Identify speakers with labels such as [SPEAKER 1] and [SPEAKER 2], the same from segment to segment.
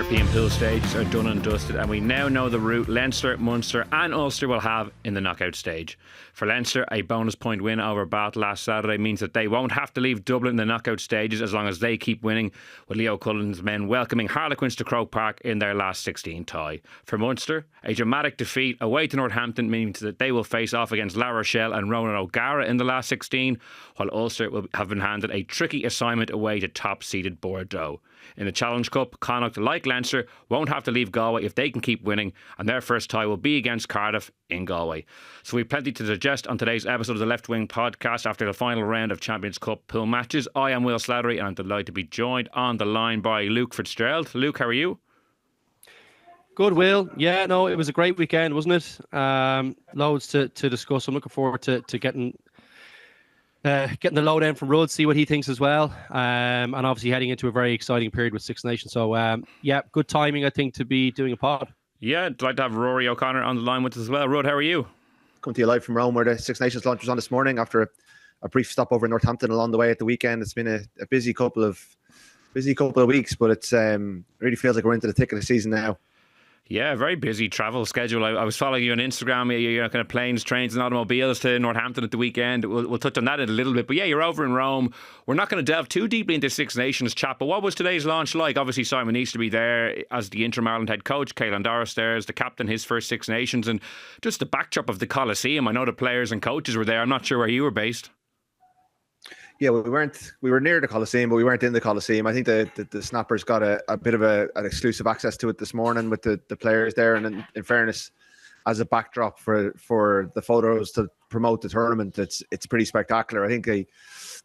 [SPEAKER 1] European pool stages are done and dusted, and we now know the route Leinster, Munster and Ulster will have in the knockout stage. For Leinster, a bonus point win over Bath last Saturday means that they won't have to leave Dublin in the knockout stages as long as they keep winning, with Leo Cullen's men welcoming Harlequins to Croke Park in their last 16 tie. For Munster, a dramatic defeat away to Northampton means that they will face off against La Rochelle and Ronan O'Gara in the last 16, while Ulster will have been handed a tricky assignment away to top-seeded Bordeaux. In the Challenge Cup, Connacht, like Leinster, won't have to leave Galway if they can keep winning, and their first tie will be against Cardiff in Galway. So we've plenty to digest on today's episode of the Left Wing podcast after the final round of Champions Cup pool matches. I am Will Slattery, and I'm delighted to be joined on the line by Luke Fitzgerald. Luke, how are you?
[SPEAKER 2] Good, Will. Yeah, no, it was a great weekend, wasn't it? Loads to discuss. I'm looking forward to getting the lowdown from Rudd, see what he thinks as well. And obviously heading into a very exciting period with Six Nations. So, yeah, good timing, I think, to be doing a pod.
[SPEAKER 1] Yeah, I'd like to have Rúaidhrí O'Connor on the line with us as well. Rudd, how are you?
[SPEAKER 3] Coming to you live from Rome, where the Six Nations launch was on this morning after a brief stop over in Northampton along the way at the weekend. It's been a busy couple of weeks, but it's really feels like we're into the thick of the season now.
[SPEAKER 1] Yeah, very busy travel schedule. I was following you on Instagram. You're kind of planes, trains and automobiles to Northampton at the weekend. We'll touch on that in a little bit. But yeah, you're over in Rome. We're not going to delve too deeply into Six Nations chat, but what was today's launch like? Obviously, Simon Easterby there as the interim Ireland head coach. Caelan Doris there as the captain, his first Six Nations. And just the backdrop of the Coliseum. I know the players and coaches were there. I'm not sure where you were based.
[SPEAKER 3] Yeah, we were near the Coliseum, but we weren't in the Coliseum. I think the Snappers got a bit of an exclusive access to it this morning with the players there. And in fairness, as a backdrop for the photos to promote the tournament, it's pretty spectacular. I think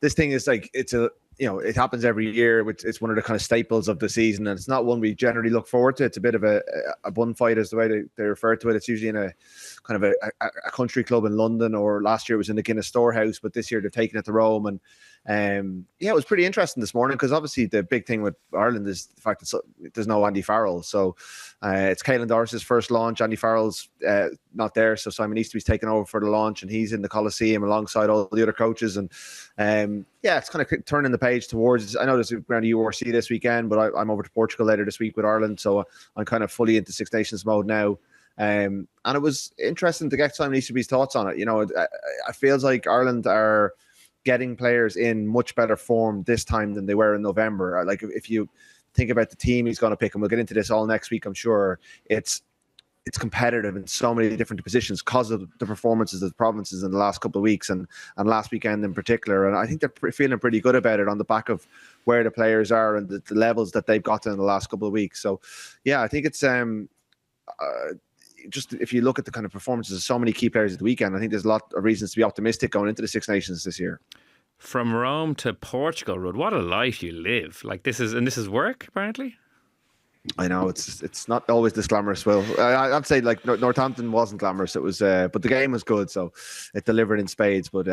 [SPEAKER 3] this thing is like, it happens every year. It's one of the kind of staples of the season, and it's not one we generally look forward to. It's a bit of a bun fight, is the way they refer to it. It's usually in a kind of a country club in London, or last year it was in the Guinness Storehouse, but this year they've taken it to Rome. And it was pretty interesting this morning, because obviously the big thing with Ireland is the fact that there's no Andy Farrell. So it's Caelan Doris's first launch. Andy Farrell's not there, so Simon Easterby's taken over for the launch, and he's in the Coliseum alongside all the other coaches. And it's kind of turning the page towards. I know there's a round of URC this weekend, but I'm over to Portugal later this week with Ireland, so I'm kind of fully into Six Nations mode now. And it was interesting to get Simon Easterby's thoughts on it. It feels like Ireland are getting players in much better form this time than they were in November. Like, if you think about the team he's going to pick, and we'll get into this all next week, I'm sure, it's competitive in so many different positions because of the performances of the provinces in the last couple of weeks and last weekend in particular. And I think they're feeling pretty good about it on the back of where the players are and the levels that they've got to in the last couple of weeks. So, yeah, I think it's just if you look at the kind of performances of so many key players at the weekend, I think there's a lot of reasons to be optimistic going into the Six Nations this year.
[SPEAKER 1] From Rome to Portugal, Rudd, what a life you live. Like, this is work, apparently.
[SPEAKER 3] I know it's not always this glamorous. Well, I'd say like Northampton wasn't glamorous. It was, but the game was good, so it delivered in spades. But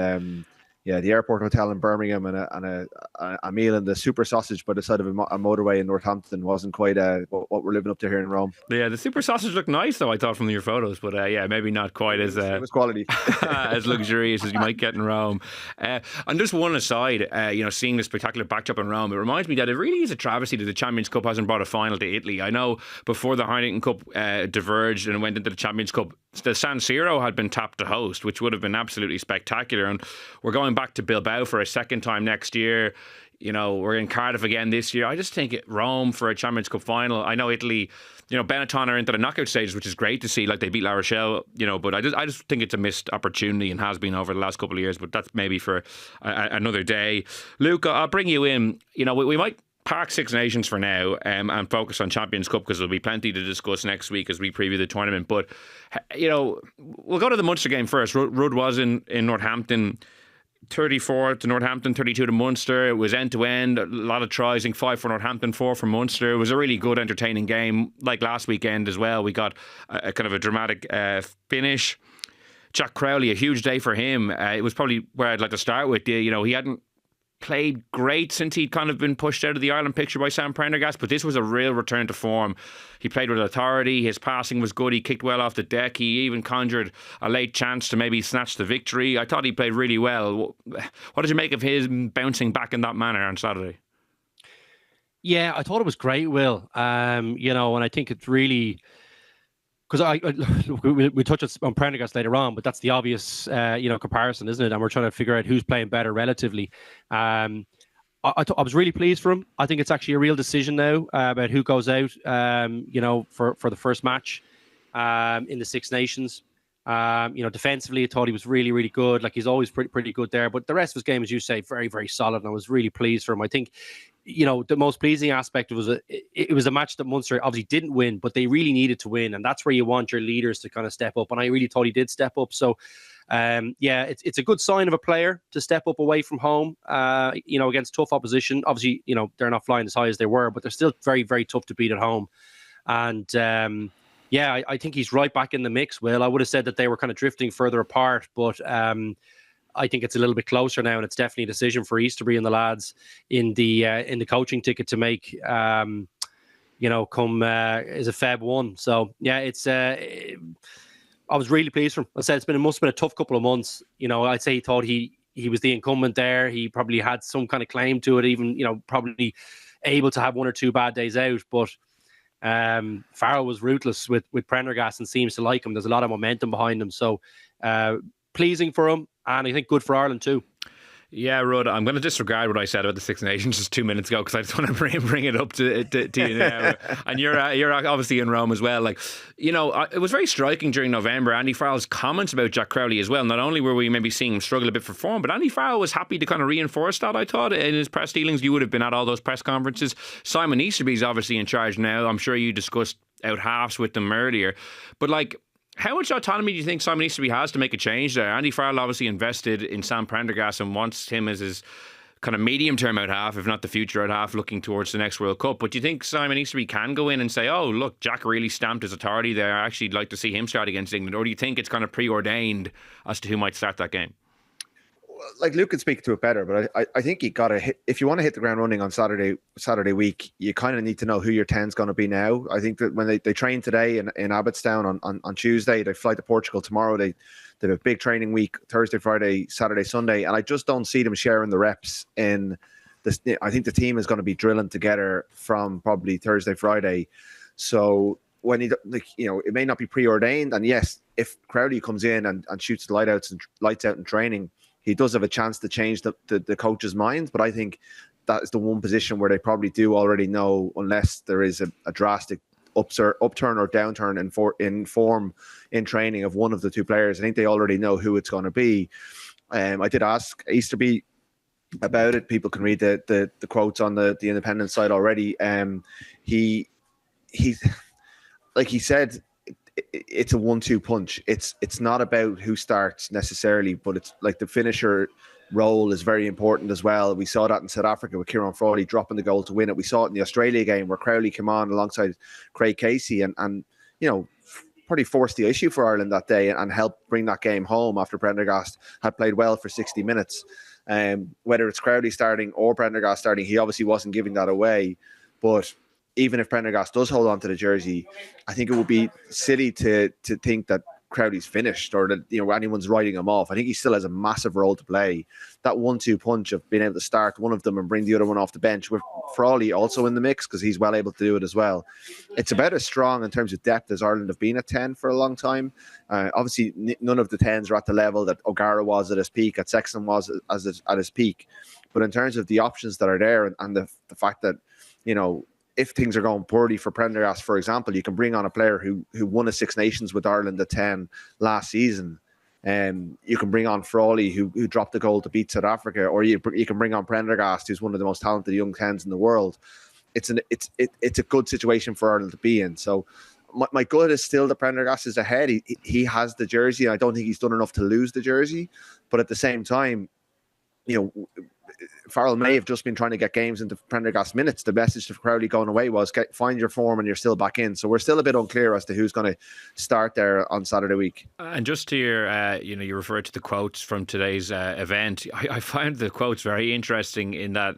[SPEAKER 3] the airport hotel in Birmingham and a meal in the Super Sausage by the side of a motorway in Northampton wasn't quite what we're living up to here in Rome.
[SPEAKER 1] Yeah, the Super Sausage looked nice though, I thought, from your photos, but maybe not quite as
[SPEAKER 3] it was quality
[SPEAKER 1] as luxurious as you might get in Rome. And just one aside, seeing the spectacular backdrop in Rome, it reminds me that it really is a travesty that the Champions Cup hasn't brought a final to Italy. I know before the Heineken Cup diverged and went into the Champions Cup, the San Siro had been tapped to host, which would have been absolutely spectacular. And we're going back to Bilbao for a second time next year. We're in Cardiff again this year. I just think Rome for a Champions Cup final. I know Italy, Benetton are into the knockout stages, which is great to see. Like, they beat La Rochelle, but I just think it's a missed opportunity and has been over the last couple of years. But that's maybe for another day. Luke, I'll bring you in. We might park Six Nations for now and focus on Champions Cup, because there'll be plenty to discuss next week as we preview the tournament. But, we'll go to the Munster game first. Rudd was in Northampton. 34 to Northampton, 32 to Munster. It was end-to-end, a lot of tries, I think 5 for Northampton, 4 for Munster. It was a really good, entertaining game, like last weekend as well. We got a kind of a dramatic finish. Jack Crowley, a huge day for him. It was probably where I'd like to start with. He hadn't played great since he'd kind of been pushed out of the Ireland picture by Sam Prendergast, but this was a real return to form. He played with authority, his passing was good, he kicked well off the deck, he even conjured a late chance to maybe snatch the victory. I thought he played really well. What did you make of his bouncing back in that manner on Saturday?
[SPEAKER 2] Yeah, I thought it was great, Will. And I think it's really because we touch on Prendergast later on, but that's the obvious comparison, isn't it? And we're trying to figure out who's playing better relatively. I was really pleased for him. I think it's actually a real decision now about who goes out. For the first match in the Six Nations. Defensively, I thought he was really, really good. Like he's always pretty good there. But the rest of his game, as you say, very, very solid. And I was really pleased for him. I think, the most pleasing aspect was it was a match that Munster obviously didn't win, but they really needed to win. And that's where you want your leaders to kind of step up. And I really thought he did step up. So, it's a good sign of a player to step up away from home, against tough opposition. Obviously, they're not flying as high as they were, but they're still very, very tough to beat at home. And, I think he's right back in the mix, Will. I would have said that they were kind of drifting further apart, but I think it's a little bit closer now, and it's definitely a decision for Easterby and the lads in the coaching ticket to make, come is a Feb 1. So, I was really pleased for him. I said it must have been a tough couple of months. I'd say he thought he was the incumbent there. He probably had some kind of claim to it, even, probably able to have one or two bad days out, but Farrell was ruthless with Prendergast and seems to like him. There's a lot of momentum behind him, so pleasing for him, and I think good for Ireland too.
[SPEAKER 1] Yeah, Rud, I'm going to disregard what I said about the Six Nations just 2 minutes ago because I just want to bring it up to you now. And you're obviously in Rome as well. It was very striking during November, Andy Farrell's comments about Jack Crowley as well. Not only were we maybe seeing him struggle a bit for form, but Andy Farrell was happy to kind of reinforce that, I thought, in his press dealings. You would have been at all those press conferences. Simon Easterby's obviously in charge now. I'm sure you discussed out halves with them earlier. But how much autonomy do you think Simon Easterby has to make a change there? Andy Farrell obviously invested in Sam Prendergast and wants him as his kind of medium-term out half, if not the future out half, looking towards the next World Cup. But do you think Simon Easterby can go in and say, oh, look, Jack really stamped his authority there. I actually like to see him start against England. Or do you think it's kind of preordained as to who might start that game?
[SPEAKER 3] Luke can speak to it better, but I think you got to hit, if you want to hit the ground running on Saturday week, you kind of need to know who your 10's going to be now. I think that when they train today in Abbottstown on Tuesday, they fly to Portugal tomorrow. They have a big training week, Thursday, Friday, Saturday, Sunday, and I just don't see them sharing the reps in this. I think the team is going to be drilling together from probably Thursday, Friday. So when it may not be preordained, and yes, if Crowley comes in and shoots the lights out in training, he does have a chance to change the coach's mind, but I think that is the one position where they probably do already know, unless there is a drastic upturn or downturn in form in training of one of the two players. I think they already know who it's going to be. I did ask Easterby about it. People can read the quotes on the independent side already. He like he said, it's a 1-2 punch. It's not about who starts necessarily, but it's like the finisher role is very important as well. We saw that in South Africa with Kieran Frawley dropping the goal to win it. We saw it in the Australia game where Crowley came on alongside Craig Casey and probably forced the issue for Ireland that day and helped bring that game home after Prendergast had played well for 60 minutes. Whether it's Crowley starting or Prendergast starting, he obviously wasn't giving that away, but even if Prendergast does hold on to the jersey, I think it would be silly to think that Crowley's finished or that anyone's writing him off. I think he still has a massive role to play. That 1-2 punch of being able to start one of them and bring the other one off the bench, with Frawley also in the mix because he's well able to do it as well. It's about as strong in terms of depth as Ireland have been at 10 for a long time. Obviously, none of the 10s are at the level that O'Gara was at his peak, that Sexton was at his peak. But in terms of the options that are there and the fact that, if things are going poorly for Prendergast, for example, you can bring on a player who won a Six Nations with Ireland at 10 last season. You can bring on Frawley, who dropped the goal to beat South Africa, or you can bring on Prendergast, who's one of the most talented young 10s in the world. It's a good situation for Ireland to be in. So my gut is still that Prendergast is ahead. He has the jersey, and I don't think he's done enough to lose the jersey. But at the same time, Farrell may have just been trying to get games into Prendergast minutes. The message to Crowley going away was find your form and you're still back in. So we're still a bit unclear as to who's going to start there on Saturday week.
[SPEAKER 1] And just to your, you referred to the quotes from today's event. I found the quotes very interesting in that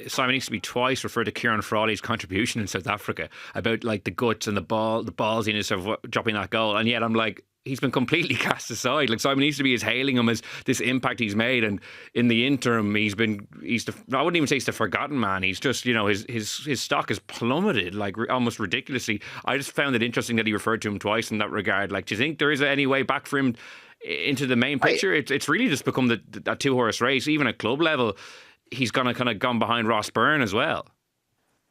[SPEAKER 1] Simon Easterby twice referred to Kieran Frawley's contribution in South Africa about the guts and the ballsiness of dropping that goal. And yet I'm like, he's been completely cast aside. Like Simon Easterby is hailing him as this impact he's made, and in the interim, I wouldn't even say he's the forgotten man. He's just, his stock has plummeted, like almost ridiculously. I just found it interesting that he referred to him twice in that regard. Like, do you think there is any way back for him into the main picture? It's really just become that 2-horse race. Even at club level, he's gone behind Ross Byrne as well.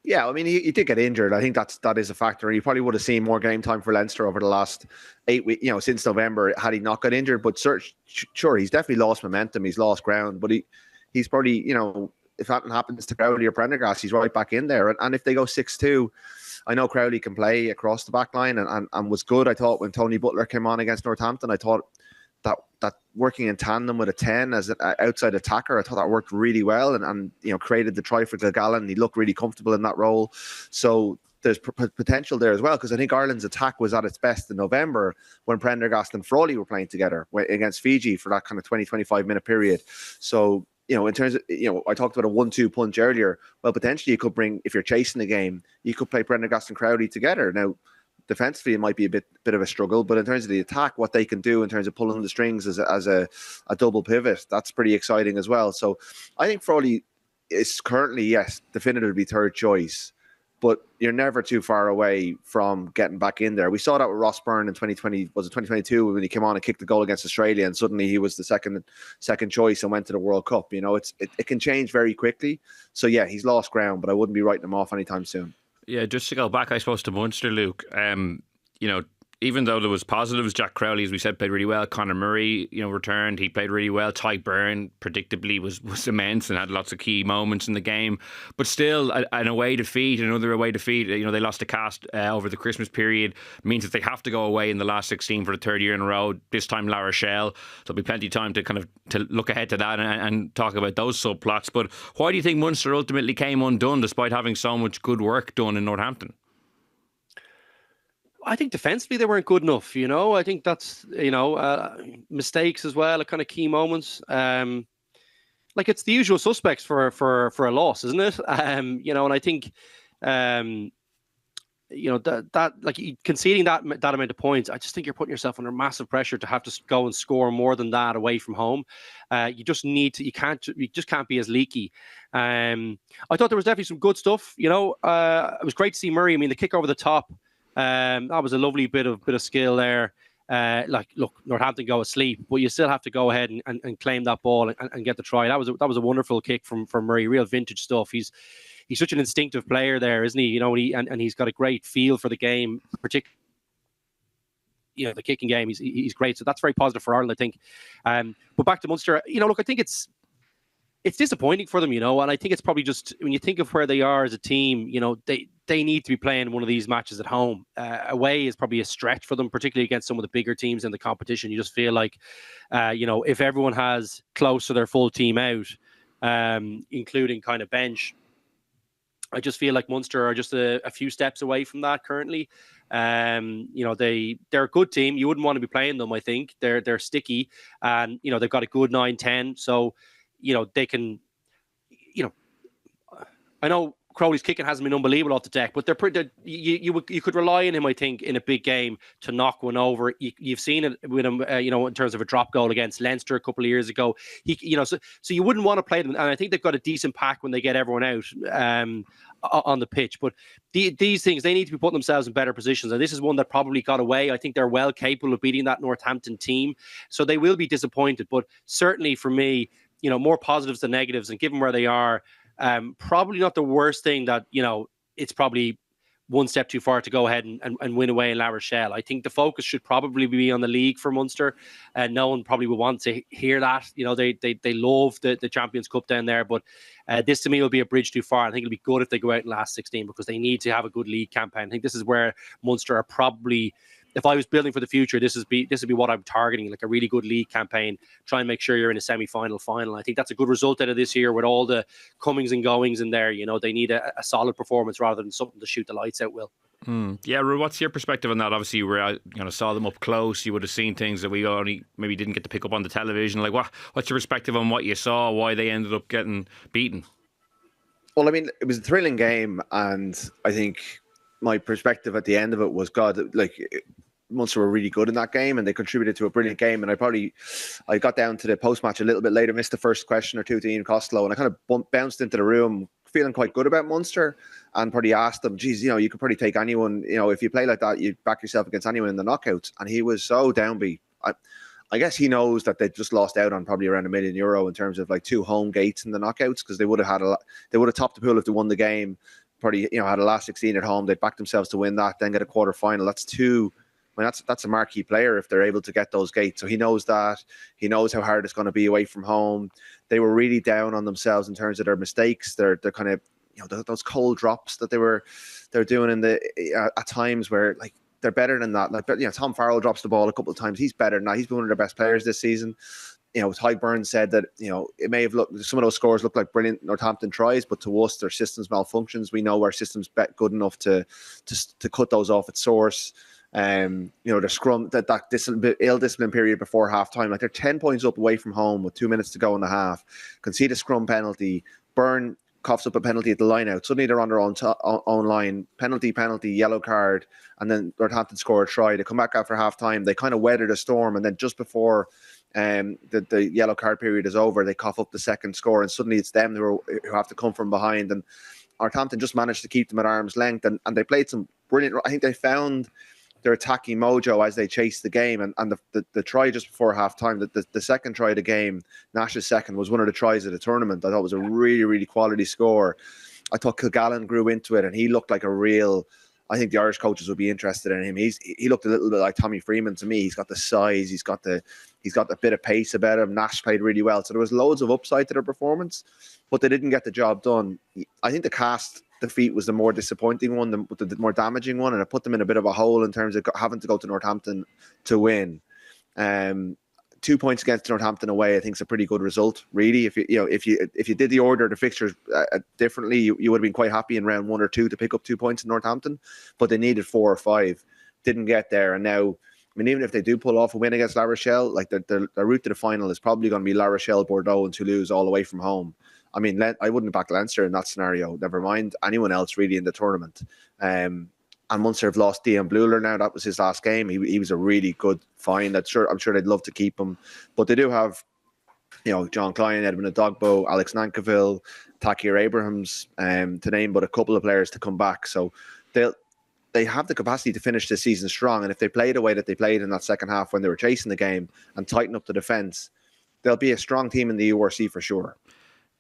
[SPEAKER 3] Yeah, I mean, he did get injured. I think that is a factor. You probably would have seen more game time for Leinster over the last 8 weeks, since November, had he not got injured. But sure, he's definitely lost momentum. He's lost ground. But he's probably, if that happens to Crowley or Prendergast, he's right back in there. And if they go 6-2, I know Crowley can play across the back line and was good. I thought when Tony Butler came on against Northampton, I thought that working in tandem with a 10 as an outside attacker, I thought that worked really well and created the try for Gilgallen. He looked really comfortable in that role. So there's potential there as well, because I think Ireland's attack was at its best in November when Prendergast and Frawley were playing together against Fiji for that kind of 20-25 minute period. So, in terms of, I talked about a 1-2 punch earlier. Well, potentially you could bring, if you're chasing the game, you could play Prendergast and Crowley together. Now, defensively, it might be a bit of a struggle, but in terms of the attack, what they can do in terms of pulling the strings as a double pivot, that's pretty exciting as well. So I think Frawley is currently, yes, definitively third choice, but you're never too far away from getting back in there. We saw that with Ross Byrne in 2022 when he came on and kicked the goal against Australia, and suddenly he was the second choice and went to the World Cup. It can change very quickly. So yeah, he's lost ground, but I wouldn't be writing him off anytime soon.
[SPEAKER 1] Yeah, just to go back, I suppose, to Munster, Luke, even though there was positives, Jack Crowley, as we said, played really well. Conor Murray, returned. He played really well. Ty Byrne, predictably, was immense and had lots of key moments in the game. But still, another away defeat. They lost to Cast over the Christmas period. Means that they have to go away in the last 16 for the third year in a row. This time, La Rochelle. There'll be plenty of time to look ahead to that and talk about those subplots. But why do you think Munster ultimately came undone, despite having so much good work done in Northampton?
[SPEAKER 2] I think defensively they weren't good enough. I think that's mistakes as well, kind of key moments. It's the usual suspects for a loss, isn't it? And I think that like conceding that amount of points, I just think you're putting yourself under massive pressure to have to go and score more than that away from home. You just need to. You just can't be as leaky. I thought there was definitely some good stuff. It was great to see Murray. I mean, the kick over the top. That was a lovely bit of skill there. Look, Northampton go asleep, but you still have to go ahead and claim that ball and get the try. That was a wonderful kick from Murray, real vintage stuff. He's such an instinctive player there, isn't he? And he's got a great feel for the game, particularly the kicking game. He's great, so that's very positive for Ireland, I think. But back to Munster, look, I think it's disappointing for them, and I think it's probably just when you think of where they are as a team, they need to be playing one of these matches at home. Away is probably a stretch for them, particularly against some of the bigger teams in the competition. You just feel like, if everyone has close to their full team out, including kind of bench, I just feel like Munster are just a few steps away from that currently. They're a good team. You wouldn't want to be playing them, I think. They're sticky, and they've got a good 9-10, so they can, I know Crowley's kicking hasn't been unbelievable off the deck, but they're pretty. You could rely on him, I think, in a big game to knock one over. You've seen it with him, in terms of a drop goal against Leinster a couple of years ago. So you wouldn't want to play them, and I think they've got a decent pack when they get everyone out on the pitch. But these things, they need to be putting themselves in better positions, and this is one that probably got away. I think they're well capable of beating that Northampton team, so they will be disappointed. But certainly for me, more positives than negatives, and given where they are. Probably not the worst thing that, it's probably one step too far to go ahead and win away in La Rochelle. I think the focus should probably be on the league for Munster. No one probably would want to hear that. They love the Champions Cup down there, but this to me will be a bridge too far. I think it'll be good if they go out in last 16 because they need to have a good league campaign. I think this is where Munster are probably... If I was building for the future, this would be what I'm targeting, like a really good league campaign. Try and make sure you're in a semi-final, final. I think that's a good result out of this year with all the comings and goings in there. They need a solid performance rather than something to shoot the lights out, Will.
[SPEAKER 1] Yeah, Ru, what's your perspective on that? Obviously, you were, saw them up close. You would have seen things that we only maybe didn't get to pick up on the television. Like, what's your perspective on what you saw? Why they ended up getting beaten?
[SPEAKER 3] Well, I mean, it was a thrilling game, and I think my perspective at the end of it was, God, like, Munster were really good in that game, and they contributed to a brilliant game. And I got down to the post-match a little bit later, missed the first question or two to Ian Costello, and I kind of bounced into the room feeling quite good about Munster, and probably asked them, geez, you could probably take anyone, if you play like that, you back yourself against anyone in the knockouts. And he was so downbeat. I guess he knows that they just lost out on probably around €1 million in terms of like 2 home gates in the knockouts, because they would have topped the pool if they won the game. Probably, had a last 16 at home. They'd back themselves to win that, then get a quarter final. That's that's a marquee player if they're able to get those gates. So he knows that. He knows how hard it's going to be away from home. They were really down on themselves in terms of their mistakes. They're kind of, those cold drops that they're doing in at times where like they're better than that. Like, Tom Farrell drops the ball a couple of times. He's better than that. He's been one of their best players this season. Ty Burns said that, it may have looked, some of those scores look like brilliant Northampton tries, but to us, their systems malfunctions. We know our systems good enough to cut those off at source. The scrum, that ill-disciplined period before half-time, like they're 10 points up away from home with 2 minutes to go in the half. Concede a scrum penalty. Burn coughs up a penalty at the line-out. Suddenly they're on their own line. Penalty, yellow card, and then Northampton score a try. They come back after half-time. They kind of weathered a storm, and then just before the yellow card period is over, they cough up the second score, and suddenly it's them who have to come from behind. And Northampton just managed to keep them at arm's length, and they played some brilliant. I think they found their attacking mojo as they chased the game, and the try just before half time, the second try of the game, Nash's second, was one of the tries of the tournament. I thought it was a really, really quality score. I thought Kilgallen grew into it, and he looked like a real. I think the Irish coaches would be interested in him. He looked a little bit like Tommy Freeman to me. He's got the size, he's got a bit of pace about him. Nash played really well, so there was loads of upside to their performance, but they didn't get the job done. I think the Cast defeat was the more disappointing one, the more damaging one, and it put them in a bit of a hole in terms of having to go to Northampton to win. 2 points against Northampton away, I think, is a pretty good result. Really, if you did the order of the fixtures differently, you would have been quite happy in round 1 or 2 to pick up 2 points in Northampton, but they needed 4 or 5, didn't get there, and now. I mean, even if they do pull off a win against La Rochelle, like their route to the final is probably going to be La Rochelle, Bordeaux, and Toulouse all away from home. I mean, I wouldn't back Leinster in that scenario. Never mind anyone else really in the tournament. And Munster have lost Dion Bluler now. That was his last game. He was a really good find. I'm sure they'd love to keep him, but they do have, John Klein, Edmund Adogbo, Alex Nankiville, Takir Abrahams, to name but a couple of players to come back. So they have the capacity to finish this season strong. And if they play the way that they played in that second half when they were chasing the game and tighten up the defence, they'll be a strong team in the URC for sure.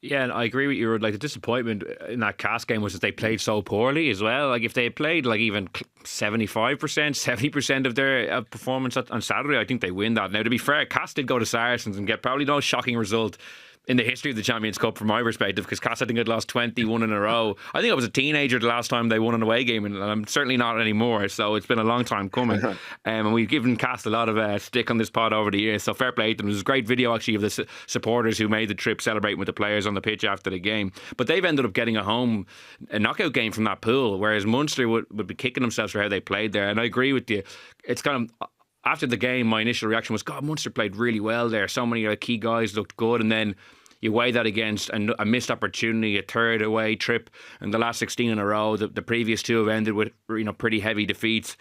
[SPEAKER 1] Yeah, and I agree with you. Like, the disappointment in that Cast game was that they played so poorly as well. Like, if they had played like even 75%, 70% of their performance on Saturday, I think they win that. Now, to be fair, Cast did go to Saracens and get probably no shocking result in the history of the Champions Cup from my perspective, because Cass, I think, had lost 21 in a row. I think I was a teenager the last time they won an away game, and I'm certainly not anymore, so it's been a long time coming. And we've given Cass a lot of stick on this pod over the years, so fair play to them. There's a great video actually of the supporters who made the trip celebrating with the players on the pitch after the game. But they've ended up getting a knockout game from that pool, whereas Munster would be kicking themselves for how they played there. And I agree with you. It's kind of, after the game, my initial reaction was, God, Munster played really well there. So many key guys looked good. And then you weigh that against a missed opportunity, a third away trip, and the last 16 in a row. The previous 2 have ended with pretty heavy defeats.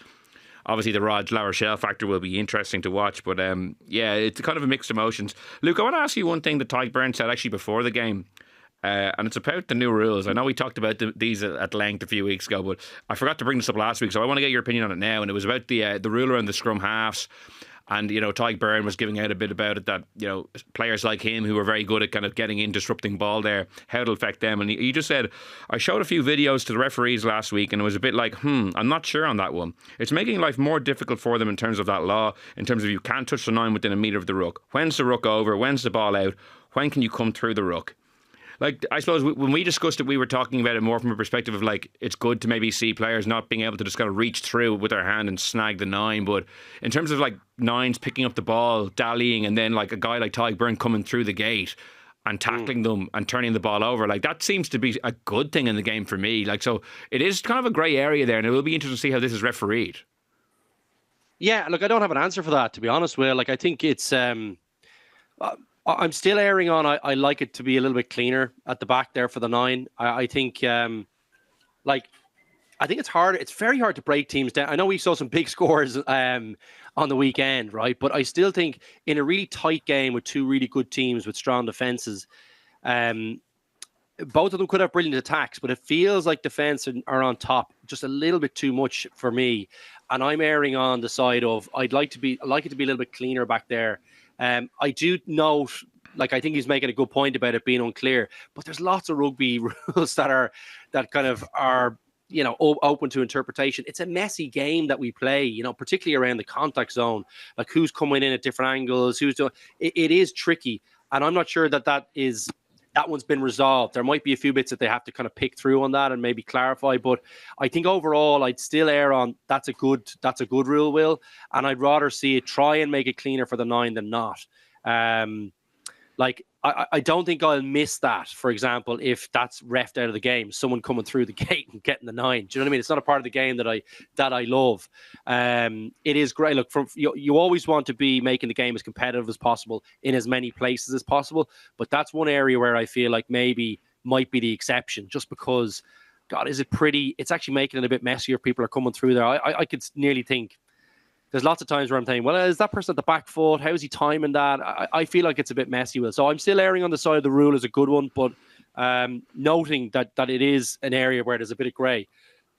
[SPEAKER 1] Obviously, the Rod La Rochelle factor will be interesting to watch. But yeah, it's kind of a mixed emotions. Luke, I want to ask you one thing that Ty Burns said actually before the game. And it's about the new rules. I know we talked about these at length a few weeks ago, but I forgot to bring this up last week, so I want to get your opinion on it now. And it was about the rule around the scrum halves. And, Ty Byrne was giving out a bit about it, that, players like him who are very good at kind of getting in, disrupting ball there, how it'll affect them. And he just said, I showed a few videos to the referees last week, and it was a bit like, I'm not sure on that one. It's making life more difficult for them in terms of that law, in terms of you can't touch the line within a metre of the ruck. When's the ruck over? When's the ball out? When can you come through the ruck? Like, I suppose when we discussed it, we were talking about it more from a perspective of, like, it's good to maybe see players not being able to just kind of reach through with their hand and snag the 9. But in terms of, like, 9s picking up the ball, dallying, and then, like, a guy like Ty Byrne coming through the gate and tackling them and turning the ball over, like, that seems to be a good thing in the game for me. Like, so it is kind of a grey area there, and it will be interesting to see how this is refereed.
[SPEAKER 2] Yeah, look, I don't have an answer for that, to be honest, Will. Like, I think it's... I'm still erring on. I like it to be a little bit cleaner at the back there for the 9. I think, I I think it's hard. It's very hard to break teams down. I know we saw some big scores on the weekend, right? But I still think in a really tight game with two really good teams with strong defenses, both of them could have brilliant attacks, but it feels like defense are on top just a little bit too much for me. And I'm erring on the side of I'd like it to be a little bit cleaner back there. I do note, like, I think he's making a good point about it being unclear, but there's lots of rugby rules that kind of are, you know, open to interpretation. It's a messy game that we play, you know, particularly around the contact zone, like who's coming in at different angles, who's doing it is tricky. And I'm not sure that one's been resolved. There might be a few bits that they have to kind of pick through on that and maybe clarify. But I think overall, I'd still err on that's a good rule, Will. And I'd rather see it try and make it cleaner for the 9 than not. Like, I don't think I'll miss that, for example, if that's reffed out of the game, someone coming through the gate and getting the 9. Do you know what I mean? It's not a part of the game that I love. It is great. Look, you always want to be making the game as competitive as possible in as many places as possible. But that's one area where I feel like maybe might be the exception, just because, God, is it pretty? It's actually making it a bit messier. People are coming through there. I could nearly think. There's lots of times where I'm thinking, well, is that person at the back foot? How is he timing that? I feel like it's a bit messy, Will. So I'm still erring on the side of the rule as a good one, but noting that it is an area where there's a bit of grey.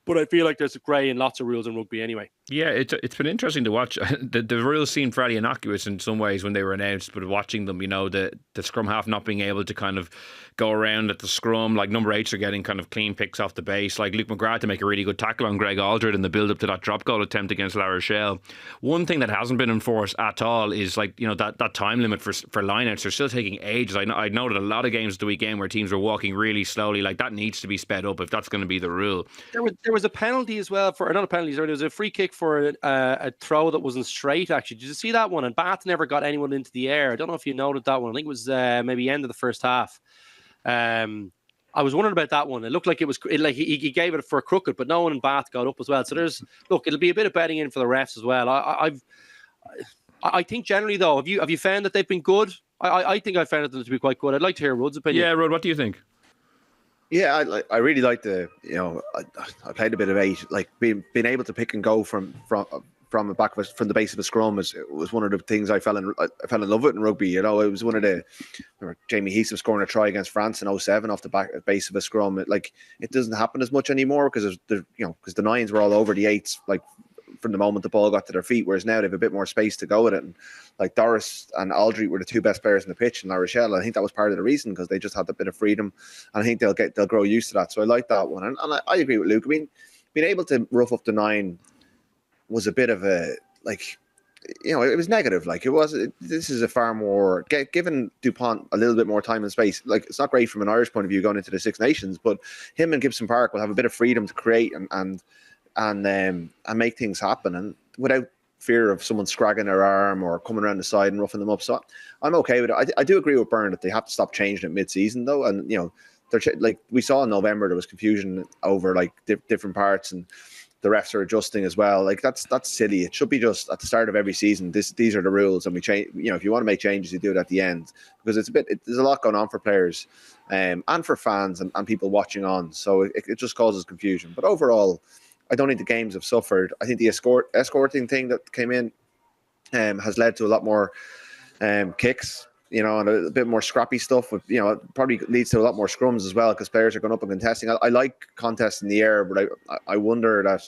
[SPEAKER 2] But I feel like there's a grey in lots of rules in rugby anyway.
[SPEAKER 1] Yeah, it's been interesting to watch. The rules seemed fairly innocuous in some ways when they were announced, but watching them, you know, the scrum half not being able to kind of go around at the scrum, like number 8s are getting kind of clean picks off the base, like Luke McGrath to make a really good tackle on Greg Aldred in the build up to that drop goal attempt against La Rochelle. One thing that hasn't been enforced at all is, like, you know, that time limit for lineouts. They're still taking ages. I noted a lot of games at the weekend where teams were walking really slowly. Like, that needs to be sped up if that's going to be the rule.
[SPEAKER 2] There was a penalty as well for, not a penalty, sorry, there was a free kick for a throw that wasn't straight, actually. Did you see that one? And Bath never got anyone into the air. I don't know if you noted that one. I think it was maybe end of the first half. I was wondering about that one. It looked like like he gave it for a crooked, but no one in Bath got up as well. So it'll be a bit of betting in for the refs as well. I think generally though, have you found that they've been good? I think I found them to be quite good. I'd like to hear Rudd's opinion.
[SPEAKER 1] Yeah, Rudd, what do you think?
[SPEAKER 3] Yeah, I really like the, you know, I played a bit of 8, like being able to pick and go from the back of from the base of a scrum was one of the things I fell in love with in rugby. You know, it was one of the, Jamie Heatham scoring a try against France in 2007 off the base of a scrum. It doesn't happen as much anymore because the 9s were all over the 8s, like from the moment the ball got to their feet, whereas now they have a bit more space to go with it. And like Doris and Aldry were the 2 best players in the pitch in La Rochelle. I think that was part of the reason, because they just had a bit of freedom, and I think they'll grow used to that. So I like that one, and I agree with Luke. I mean, being able to rough up the 9 was a bit of a, like, you know, it was negative. Like, this is a far more, given DuPont a little bit more time and space. Like, it's not great from an Irish point of view going into the Six Nations, but him and Gibson Park will have a bit of freedom to create and make things happen, and without fear of someone scragging their arm or coming around the side and roughing them up. So I'm okay with it. I do agree with Byrne that they have to stop changing it mid-season though, and you know, like we saw in November, there was confusion over like different parts, and the refs are adjusting as well. Like, that's silly. It should be just at the start of every season. These are the rules, and we change. You know, if you want to make changes, you do it at the end, because there's a lot going on for players, and for fans and people watching on. So it just causes confusion. But overall, I don't think the games have suffered. I think the escorting thing that came in has led to a lot more kicks, you know, and a bit more scrappy stuff. With, you know, it probably leads to a lot more scrums as well, because players are going up and contesting. I like contests in the air, but I wonder that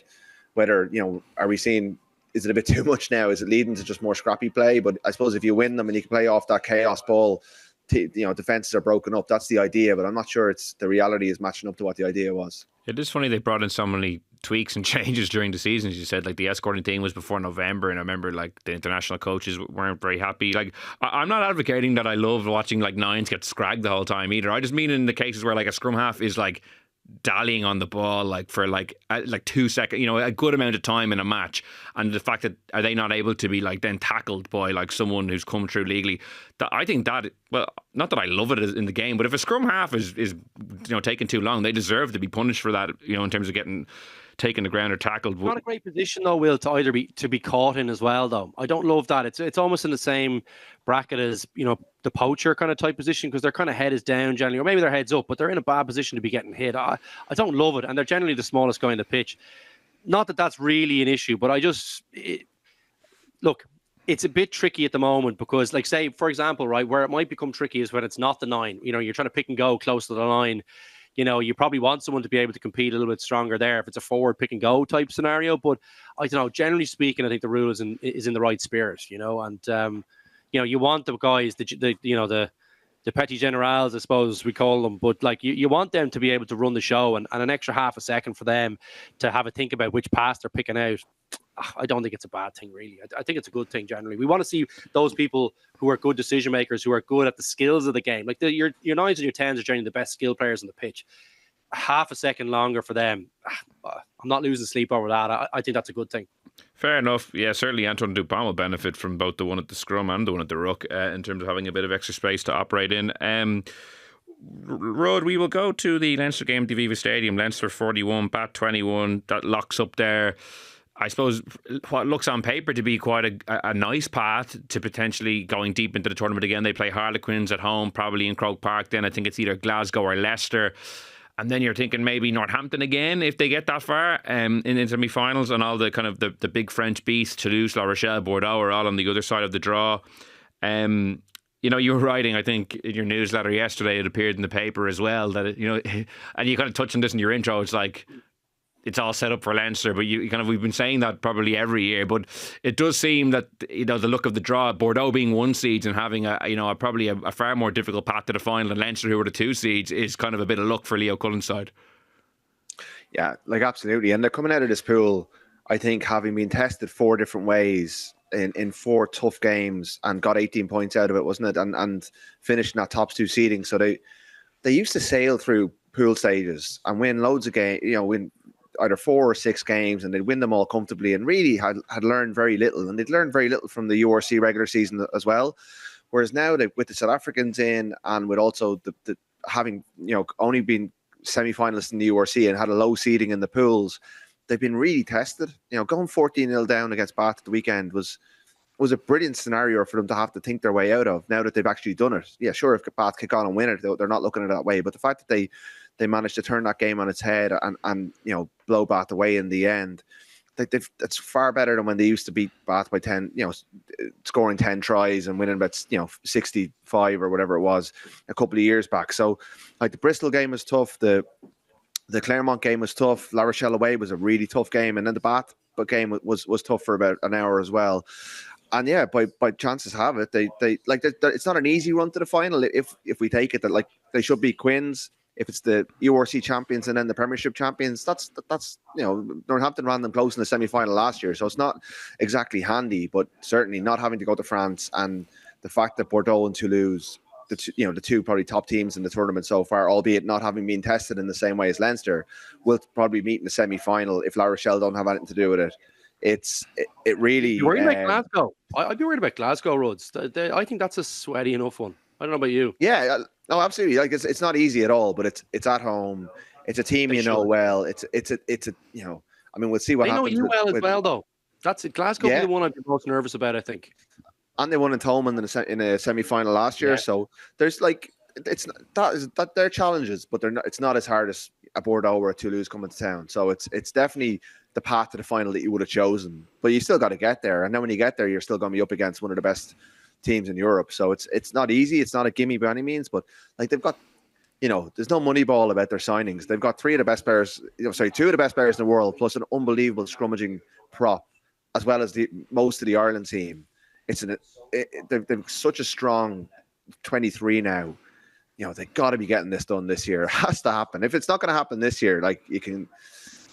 [SPEAKER 3] whether, you know, are we seeing, is it a bit too much now? Is it leading to just more scrappy play? But I suppose if you win them and you can play off that chaos ball, you know, defenses are broken up. That's the idea, but I'm not sure the reality is matching up to what the idea was.
[SPEAKER 1] It is funny they brought in so many tweaks and changes during the season. As you said, like the escorting thing was before November, and I remember like the international coaches weren't very happy. Like, I'm not advocating that I love watching like 9s get scragged the whole time either. I just mean in the cases where like a scrum half is like dallying on the ball like for like 2 seconds, you know, a good amount of time in a match, and the fact that are they not able to be like then tackled by like someone who's come through legally, that I think that, well, not that I love it in the game, but if a scrum half is you know, taking too long, they deserve to be punished for that, you know, in terms of getting taken the ground or tackled.
[SPEAKER 2] Not a great position though, Will, to either be caught in as well though. I don't love that. It's almost in the same bracket as, you know, the poacher kind of type position, because their kind of head is down generally, or maybe their head's up, but they're in a bad position to be getting hit. I don't love it, and they're generally the smallest guy in the pitch. Not that that's really an issue, but look, it's a bit tricky at the moment because, like, say, for example, right, where it might become tricky is when it's not the 9. You know, you're trying to pick and go close to the line. You know, you probably want someone to be able to compete a little bit stronger there if it's a forward pick and go type scenario. But I don't know, generally speaking, I think the rule is in the right spirit, you know, and, you know, you want the guys, the petty generals, I suppose we call them, but like you want them to be able to run the show, and an extra half a second for them to have a think about which pass they're picking out. I don't think it's a bad thing, really. I think it's a good thing generally. We want to see those people who are good decision makers, who are good at the skills of the game. Like your 9s and your 10s are generally the best skill players on the pitch. Half a second longer for them, I'm not losing sleep over that. I think that's a good thing. Fair
[SPEAKER 1] enough. Yeah, certainly Antoine Dupont will benefit from both the one at the scrum and the one at the ruck in terms of having a bit of extra space to operate in. Rod, we will go to the Leinster game at the Aviva Stadium. Leinster 41, Bat 21. That locks up there, I suppose, what looks on paper to be quite a nice path to potentially going deep into the tournament again. They play Harlequins at home, probably in Croke Park. Then I think it's either Glasgow or Leicester. And then you're thinking maybe Northampton again if they get that far in semi-finals, and all the kind of the big French beasts, Toulouse, La Rochelle, Bordeaux are all on the other side of the draw. You know, you were writing, I think, in your newsletter yesterday, it appeared in the paper as well, that, it, you know, and you kind of touched on this in your intro, it's like, it's all set up for Leinster, but we've been saying that probably every year, but it does seem that, you know, the look of the draw, Bordeaux being 1 seed and having probably a far more difficult path to the final than Leinster, who were the 2 seeds, is kind of a bit of luck for Leo Cullen's side.
[SPEAKER 3] Yeah, like absolutely. And they're coming out of this pool, I think, having been tested 4 different ways in 4 tough games and got 18 points out of it, wasn't it? And finished in that top 2 seeding. So they used to sail through pool stages and win loads of games, you know, win either 4 or 6 games, and they'd win them all comfortably, and really had learned very little. And they'd learned very little from the URC regular season as well. Whereas now, with the South Africans in, and with also the having, you know, only been semi-finalists in the URC and had a low seeding in the pools, they've been really tested. You know, going 14-0 down against Bath at the weekend was a brilliant scenario for them to have to think their way out of, now that they've actually done it. Yeah, sure, if Bath kick on and win it, they're not looking at it that way. But the fact that they managed to turn that game on its head and you know, blow Bath away in the end, it's far better than when they used to beat Bath by 10, you know, scoring 10 tries and winning about, you know, 65 or whatever it was a couple of years back. So, like, the Bristol game was tough, the Claremont game was tough, La Rochelle away was a really tough game, and then the Bath game was tough for about an hour as well. And yeah, by chances have it, they it's not an easy run to the final. If we take it that, like, they should be Quins. If it's the URC champions and then the Premiership champions, that's you know, Northampton ran them close in the semi-final last year, so it's not exactly handy. But certainly not having to go to France, and the fact that Bordeaux and Toulouse, the two probably top teams in the tournament so far, albeit not having been tested in the same way as Leinster, will probably meet in the semi-final if La Rochelle don't have anything to do with it. It really.
[SPEAKER 2] You're worried about Glasgow? I'd be worried about Glasgow, Rhodes. I think that's a sweaty enough one. I don't know about you.
[SPEAKER 3] Yeah, no, absolutely. Like, it's not easy at all, but it's at home. It's a team you know well. It's a you know. I mean, we'll see what happens.
[SPEAKER 2] They know you well as well, though. That's it. Glasgow be the one I'd be most nervous about, I think.
[SPEAKER 3] And they won in Tolman in a semi-final last year. Yeah. So there's like, it's that they're challenges, but it's not as hard as a Bordeaux or a Toulouse coming to town. So it's definitely the path to the final that you would have chosen. But you still got to get there, and then when you get there, you're still going to be up against one of the best teams in Europe. So it's not easy. It's not a gimme by any means, but like, they've got, you know, there's no money ball about their signings. They've got 2 of the best players in the world, plus an unbelievable scrummaging prop, as well as most of the Ireland team. They've such a strong 23 now. You know, they've got to be getting this done this year. It has to happen. If it's not going to happen this year, like, you can,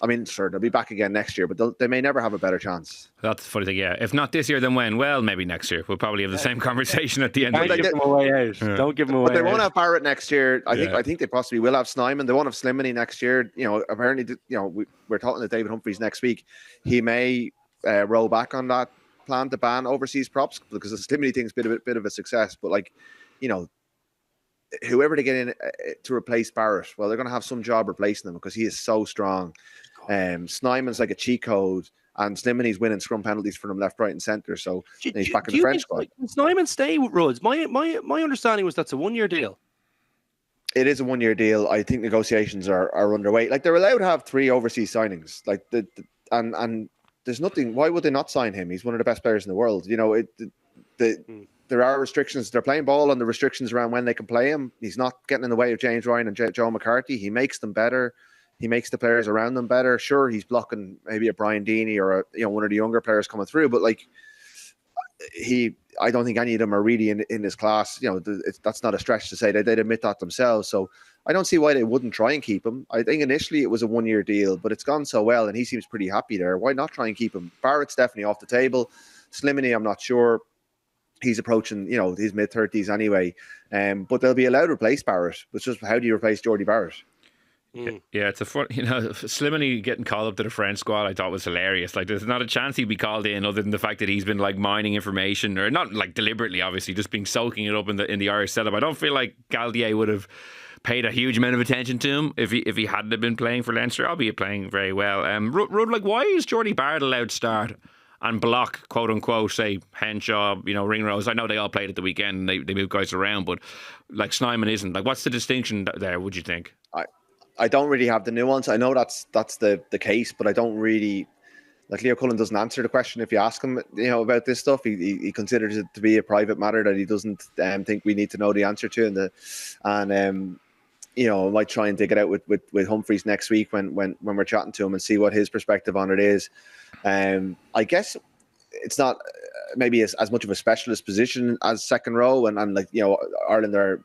[SPEAKER 3] I mean, sure, they'll be back again next year, but they may never have a better chance.
[SPEAKER 1] That's the funny thing, yeah. If not this year, then when? Well, maybe next year. We'll probably have the same conversation at the end of the year.
[SPEAKER 2] Don't give them away out. Yeah. Don't give them away out.
[SPEAKER 3] But they won't have Barrett next year. I think they possibly will have Snyman. They won't have Slimani next year. You know, apparently, you know, we're talking to David Humphreys next week. He may roll back on that plan to ban overseas props, because the Slimani thing's been a bit of a success. But, like, you know, whoever they get in to replace Barrett, well, they're going to have some job replacing him, because he is so strong. Snyman's like a cheat code, And Slimany's winning scrum penalties for them left, right, and centre. So he's back in the
[SPEAKER 2] you
[SPEAKER 3] French
[SPEAKER 2] think,
[SPEAKER 3] squad.
[SPEAKER 2] Snyman stay with Rhodes? My understanding was that's a 1 year deal.
[SPEAKER 3] It is a 1 year deal. I think negotiations are underway. Like, they're allowed to have 3 overseas signings. Like, and there's nothing. Why would they not sign him? He's one of the best players in the world. You know, there are restrictions. They're playing ball on the restrictions around when they can play him. He's not getting in the way of James Ryan and Joe McCarthy. He makes them better. He makes the players around them better. Sure, he's blocking maybe a Brian Deeney or one of the younger players coming through, but like I don't think any of them are really in his class. You know, that's not a stretch to say that they'd admit that themselves. So I don't see why they wouldn't try and keep him. I think initially it was a 1 year deal, but it's gone so well and he seems pretty happy there. Why not try and keep him? Barrett's definitely off the table. Slimany, I'm not sure. He's approaching, his mid-30s anyway. But they'll be allowed to replace Barrett. It's just, how do you replace Jordy Barrett?
[SPEAKER 1] Yeah, it's a fun, Slimany getting called up to the French squad I thought was hilarious. Like, there's not a chance he'd be called in other than the fact that he's been like mining information, or not like deliberately, obviously, just being soaking it up in the Irish setup. I don't feel like Galdier would have paid a huge amount of attention to him if he hadn't been playing for Leinster, albeit playing very well. Rud, like, why is Jordy Barrett allowed to start and block, quote unquote, say Henshaw, Ringrose? I know they all played at the weekend and they move guys around, but like Snyman isn't. Like, what's the distinction there, would you think?
[SPEAKER 3] I don't really have the nuance. I know that's the case, but I don't really, like, Leo Cullen doesn't answer the question if you ask him, about this stuff. He considers it to be a private matter that he doesn't think we need to know the answer to, and I might try and dig it out with Humphreys next week when we're chatting to him and see what his perspective on it is. I guess it's not maybe as much of a specialist position as second row, and like, Ireland are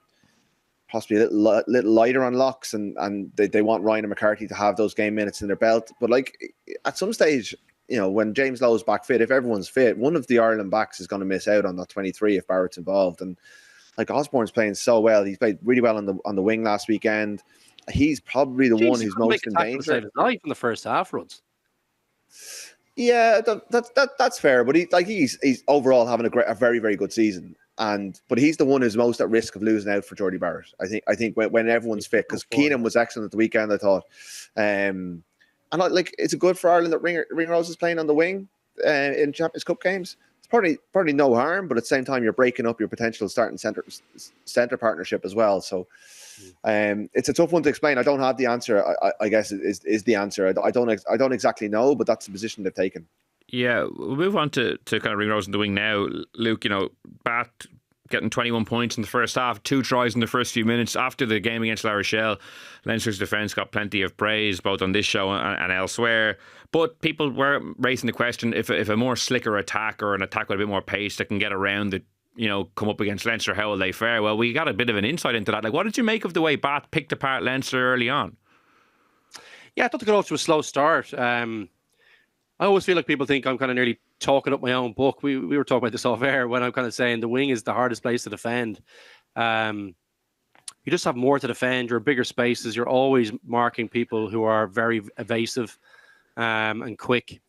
[SPEAKER 3] possibly a little lighter on locks, and they want Ryan and McCarthy to have those game minutes in their belt. But like, at some stage, when James Lowe's back fit, if everyone's fit, one of the Ireland backs is going to miss out on that 23 if Barrett's involved. And like, Osborne's playing so well. He's played really well on the wing last weekend. He's probably the one who's most in danger.
[SPEAKER 2] His life in the first half runs.
[SPEAKER 3] Yeah, that's fair. But he's overall having a very, very good season. But he's the one who's most at risk of losing out for Jordy Barrett. I think when everyone's fit, because Keenan was excellent at the weekend, I thought. And it's good for Ireland that Ringrose is playing on the wing in Champions Cup games. It's probably no harm, but at the same time, you're breaking up your potential starting centre partnership as well. So it's a tough one to explain. I don't have the answer. I guess is the answer. I don't exactly know, but that's the position they've taken.
[SPEAKER 1] Yeah, we'll move on to kind of Ringrose in the wing now. Luke, Bat getting 21 points in the first half, 2 tries in the first few minutes. After the game against La Rochelle, Leinster's defence got plenty of praise, both on this show and elsewhere. But people were raising the question if a more slicker attack, or an attack with a bit more pace that can get around it, come up against Leinster, how will they fare? Well, we got a bit of an insight into that. Like, what did you make of the way Bat picked apart Leinster early on?
[SPEAKER 2] Yeah, I thought they got off to a slow start. I always feel like people think I'm kind of nearly talking up my own book. We were talking about this off air when I'm kind of saying the wing is the hardest place to defend. You just have more to defend. You're bigger spaces. You're always marking people who are very evasive and quick.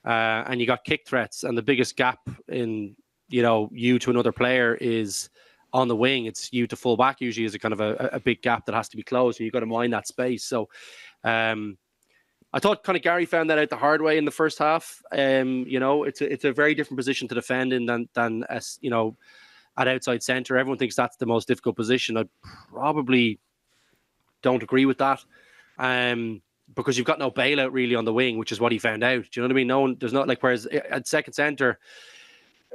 [SPEAKER 2] And you got kick threats. And the biggest gap in, you to another player is on the wing. It's you to full back usually is a kind of a big gap that has to be closed. And you've got to mind that space. So, I thought kind of Gary found that out the hard way in the first half. It's a very different position to defend in than as at outside centre. Everyone thinks that's the most difficult position. I probably don't agree with that, because you've got no bailout really on the wing, which is what he found out. Do you know what I mean? There's not like, whereas at second centre,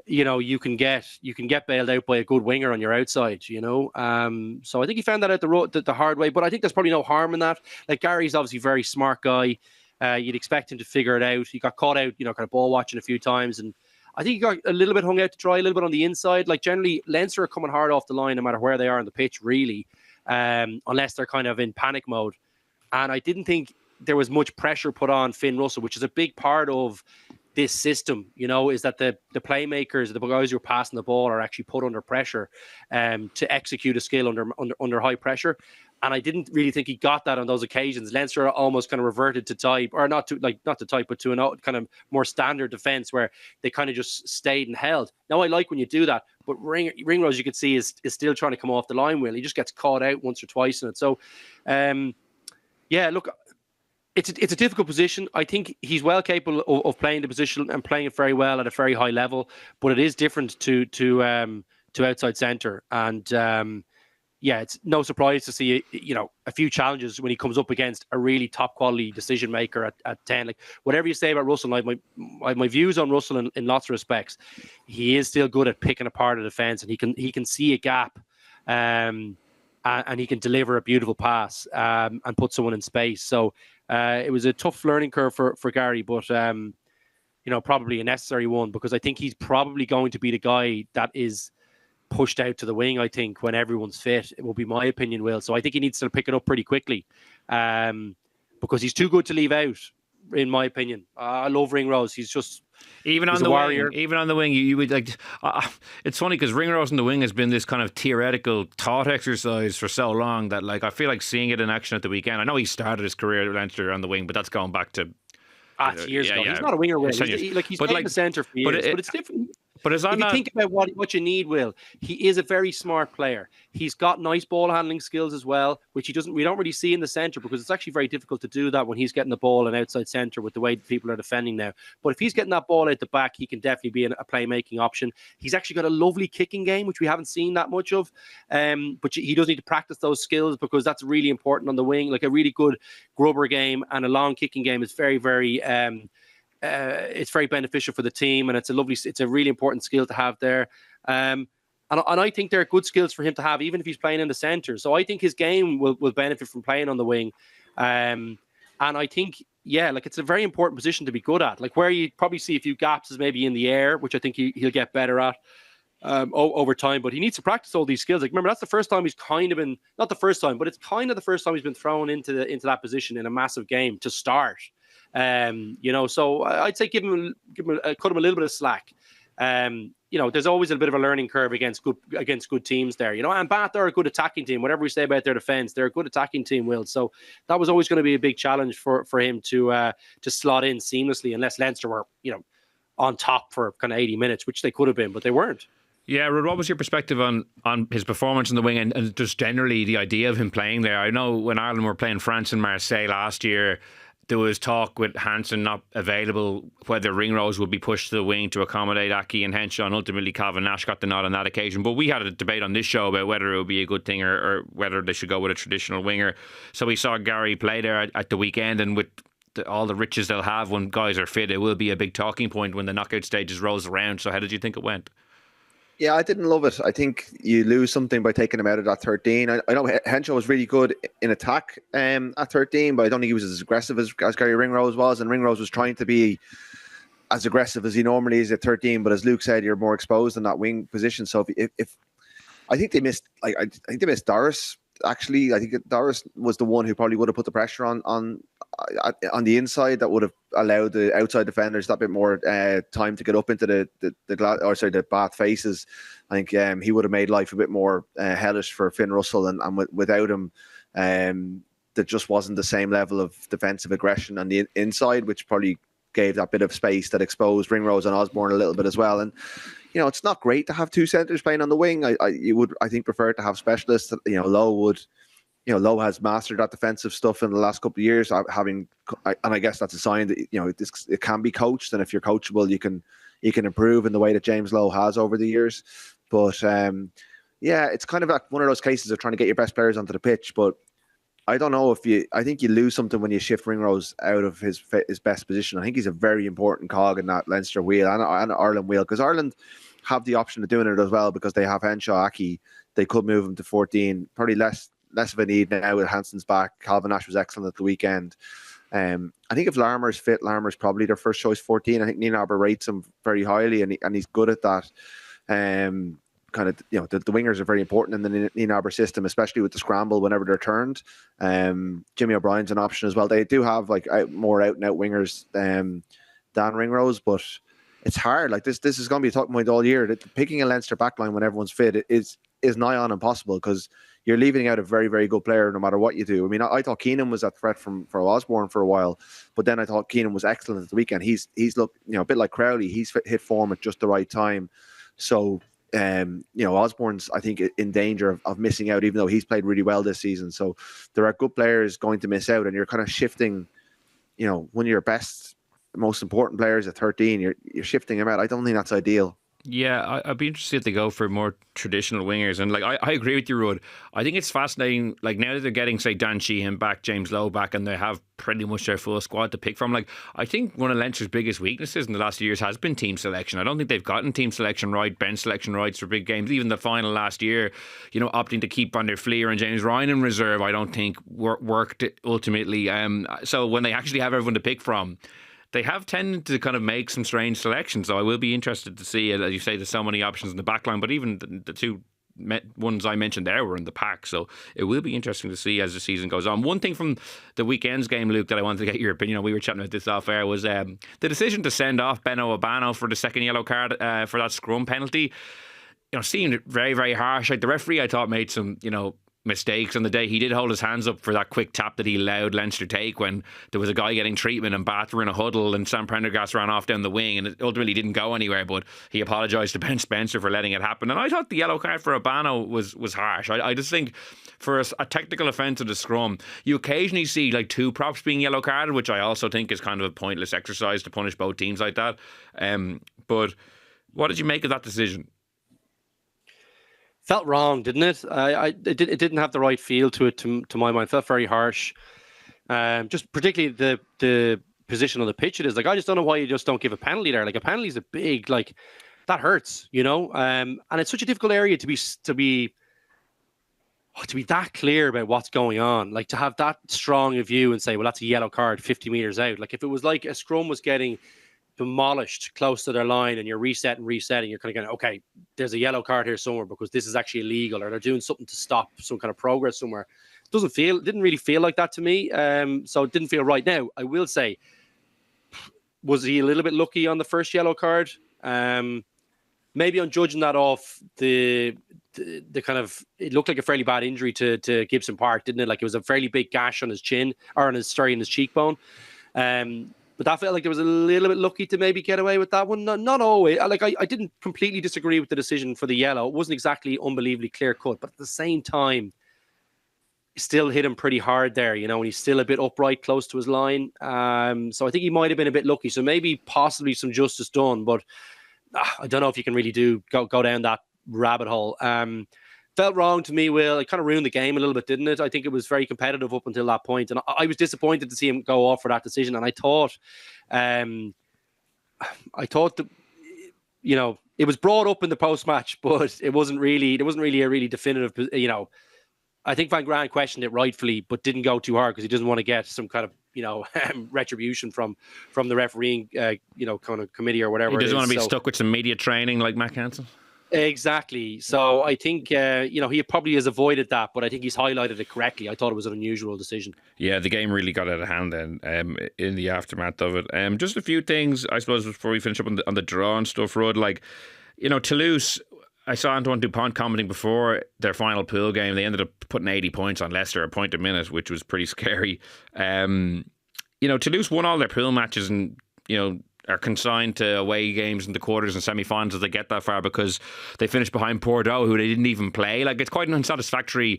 [SPEAKER 2] you can get bailed out by a good winger on your outside, So I think he found that out the hard way, but I think there's probably no harm in that. Like, Gary's obviously a very smart guy. You'd expect him to figure it out. He got caught out, kind of ball watching a few times, and I think he got a little bit hung out to dry, a little bit on the inside. Like, generally, Leinster are coming hard off the line no matter where they are on the pitch, really, unless they're kind of in panic mode. And I didn't think there was much pressure put on Finn Russell, which is a big part of this system, is that the playmakers, the guys who are passing the ball, are actually put under pressure to execute a skill under high pressure. And I didn't really think he got that on those occasions. Leinster almost kind of reverted to type, or not to type, but to a kind of more standard defence where they kind of just stayed and held. Now, I like when you do that, but Ringrose, you could see, is still trying to come off the line. Will he just gets caught out once or twice in it? So, look, It's a difficult position. I think he's well capable of playing the position and playing it very well at a very high level. But it is different to outside centre, and yeah, it's no surprise to see a few challenges when he comes up against a really top quality decision maker at 10. Like, whatever you say about Russell, I have my views on Russell in lots of respects. He is still good at picking apart a defence, and he can see a gap, and he can deliver a beautiful pass and put someone in space. So it was a tough learning curve for Garry, but probably a necessary one, because I think he's probably going to be the guy that is pushed out to the wing, I think, when everyone's fit. It will be my opinion, Will. So I think he needs to pick it up pretty quickly, because he's too good to leave out, in my opinion. I love Ringrose. He's just
[SPEAKER 1] even on the warrior. Even on the wing, you would like. It's funny because Ringrose on the wing has been this kind of theoretical thought exercise for so long that, like, I feel like seeing it in action at the weekend. I know he started his career at Leinster on the wing, but that's going back to
[SPEAKER 2] years ago. He's not a winger, Will. He's playing the centre for years, but it's different.
[SPEAKER 1] But if you
[SPEAKER 2] think about what you need, Will, he is a very smart player. He's got nice ball handling skills as well, which we don't really see in the centre, because it's actually very difficult to do that when he's getting the ball in outside centre with the way people are defending now. But if he's getting that ball out the back, he can definitely be a playmaking option. He's actually got a lovely kicking game, which we haven't seen that much of. But he does need to practice those skills, because that's really important on the wing. Like, a really good grubber game and a long kicking game is very, very it's very beneficial for the team, and it's a really important skill to have there. And I think they're good skills for him to have, even if he's playing in the centre. So I think his game will benefit from playing on the wing. And I think, it's a very important position to be good at. Like, where you probably see a few gaps is maybe in the air, which I think he'll get better at over time. But he needs to practice all these skills. Like, remember, that's the first time he's kind of been, not the first time, but it's kind of the first time he's been thrown into that position in a massive game to start. So I'd say cut him a little bit of slack. There's always a bit of a learning curve against good teams there. And Bath are a good attacking team. Whatever we say about their defence, they're a good attacking team, Will. So that was always going to be a big challenge for him to slot in seamlessly, unless Leinster were on top for kind of 80 minutes, which they could have been, but they weren't.
[SPEAKER 1] Yeah, Rud, what was your perspective on his performance in the wing and just generally the idea of him playing there? I know when Ireland were playing France and Marseille last year, there was talk with Hansen not available whether Ringrose would be pushed to the wing to accommodate Aki and Henshaw, and ultimately Calvin Nash got the nod on that occasion. But we had a debate on this show about whether it would be a good thing or whether they should go with a traditional winger. So we saw Garry play there at the weekend, and with all the riches they'll have when guys are fit, it will be a big talking point when the knockout stages rolls around. So how did you think it went?
[SPEAKER 3] Yeah, I didn't love it. I think you lose something by taking him out of that 13. I know Henshaw was really good in attack at 13, but I don't think he was as aggressive as Garry Ringrose was. And Ringrose was trying to be as aggressive as he normally is at 13. But as Luke said, you're more exposed in that wing position. So if I think they missed, I think they missed Doris. Actually, I think Doris was the one who probably would have put the pressure on the inside, that would have allowed the outside defenders that bit more time to get up into the Bath faces. I think he would have made life a bit more hellish for Finn Russell, and without him, there just wasn't the same level of defensive aggression on the inside, which probably gave that bit of space that exposed Ringrose and Osborne a little bit as well. And it's not great to have two centres playing on the wing. You would, I think, prefer to have specialists. Lowe has mastered that defensive stuff in the last couple of years, and I guess that's a sign that it can be coached, and if you're coachable, you can improve in the way that James Lowe has over the years. But it's kind of like one of those cases of trying to get your best players onto the pitch. But I don't know I think you lose something when you shift Ringrose out of his best position. I think he's a very important cog in that Leinster wheel and Ireland wheel, because Ireland have the option of doing it as well, because they have Henshaw, Aki. They could move him to 14, probably less of a need now with Hansen's back. Calvin Nash was excellent at the weekend. I think if Larmour's fit, Larmour's probably their first choice 14. I think Nienaber rates him very highly, and he's good at that. The wingers are very important in the Nienaber system, especially with the scramble whenever they're turned. Jimmy O'Brien's an option as well. They do have more out and out wingers than Ringrose, but it's hard. Like this is going to be a talking point all year. Picking a Leinster backline when everyone's fit is nigh on impossible, because you're leaving out a very, very good player no matter what you do. I mean, I thought Keenan was a threat for Osborne for a while, but then I thought Keenan was excellent at the weekend. He's looked, a bit like Crowley. He's hit form at just the right time. So, Osborne's, I think, in danger of missing out, even though he's played really well this season. So there are good players going to miss out, and you're kind of shifting one of your best, most important players at 13, you're shifting him out. I don't think that's ideal.
[SPEAKER 1] Yeah, I'd be interested if they go for more traditional wingers. And I agree with you, Rud. I think it's fascinating. Like now that they're getting, say, Dan Sheehan back, James Lowe back, and they have pretty much their full squad to pick from. Like I think one of Leinster's biggest weaknesses in the last few years has been team selection. I don't think they've gotten team selection right, bench selection rights for big games. Even the final last year, opting to keep Van der Fleer and James Ryan in reserve, I don't think worked ultimately. So when they actually have everyone to pick from, they have tended to kind of make some strange selections. So I will be interested to see, as you say, there's so many options in the backline, but even the two ones I mentioned there were in the pack. So it will be interesting to see as the season goes on. One thing from the weekend's game, Luke, that I wanted to get your opinion on, we were chatting about this off air, was the decision to send off Benno Obano for the second yellow card for that scrum penalty. Seemed very, very harsh. Like the referee, I thought, made some, mistakes on the day. He did hold his hands up for that quick tap that he allowed Leinster take when there was a guy getting treatment and Bath were in a huddle and Sam Prendergast ran off down the wing, and it ultimately didn't go anywhere, but he apologised to Ben Spencer for letting it happen. And I thought the yellow card for Obano was harsh. I just think for a technical offence of the scrum, you occasionally see like two props being yellow carded, which I also think is kind of a pointless exercise to punish both teams like that. But what did you make of that decision?
[SPEAKER 2] Felt wrong, didn't it? It didn't have the right feel to it, to my mind. Felt very harsh. Just particularly the position on the pitch it is. Like, I just don't know why you just don't give a penalty there. Like, a penalty is a big, like, that hurts, and it's such a difficult area to be that clear about what's going on. Like, to have that strong a view and say, well, that's a yellow card 50 meters out. Like, if it was like a scrum was getting demolished close to their line and you're resetting, you're kind of going, okay, there's a yellow card here somewhere because this is actually illegal, or they're doing something to stop some kind of progress somewhere. Didn't really feel like that to me. So it didn't feel right. Now, I will say, was he a little bit lucky on the first yellow card? Maybe I'm judging that off the kind of, it looked like a fairly bad injury to Gibson Park, didn't it? Like, it was a fairly big gash on his chin, or on his cheekbone. But that felt like there was a little bit lucky to maybe get away with that one. Not always. Like, I didn't completely disagree with the decision for the yellow. It wasn't exactly unbelievably clear cut, but at the same time, it still hit him pretty hard there, and he's still a bit upright close to his line. So I think he might have been a bit lucky. So maybe possibly some justice done, but I don't know if you can really go down that rabbit hole. Felt wrong to me, Will. It kind of ruined the game a little bit, didn't it? I think it was very competitive up until that point, and I was disappointed to see him go off for that decision. And I thought that, it was brought up in the post-match, but it wasn't really a really definitive. I think Van Graan questioned it rightfully, but didn't go too hard because he doesn't want to get some kind of retribution from the refereeing kind of committee or whatever.
[SPEAKER 1] He doesn't want to be stuck with some media training like Matt Cancel.
[SPEAKER 2] Exactly. So I think, he probably has avoided that, but I think he's highlighted it correctly. I thought it was an unusual decision. Yeah,
[SPEAKER 1] the game really got out of hand then in the aftermath of it. Just a few things, I suppose, before we finish up on the draw and stuff, Rud. Like, Toulouse, I saw Antoine Dupont commenting before their final pool game. They ended up putting 80 points on Leicester, a point a minute, which was pretty scary. Toulouse won all their pool matches and, are consigned to away games in the quarters and semi-finals if they get that far because they finished behind Bordeaux, who they didn't even play. Like, it's quite an unsatisfactory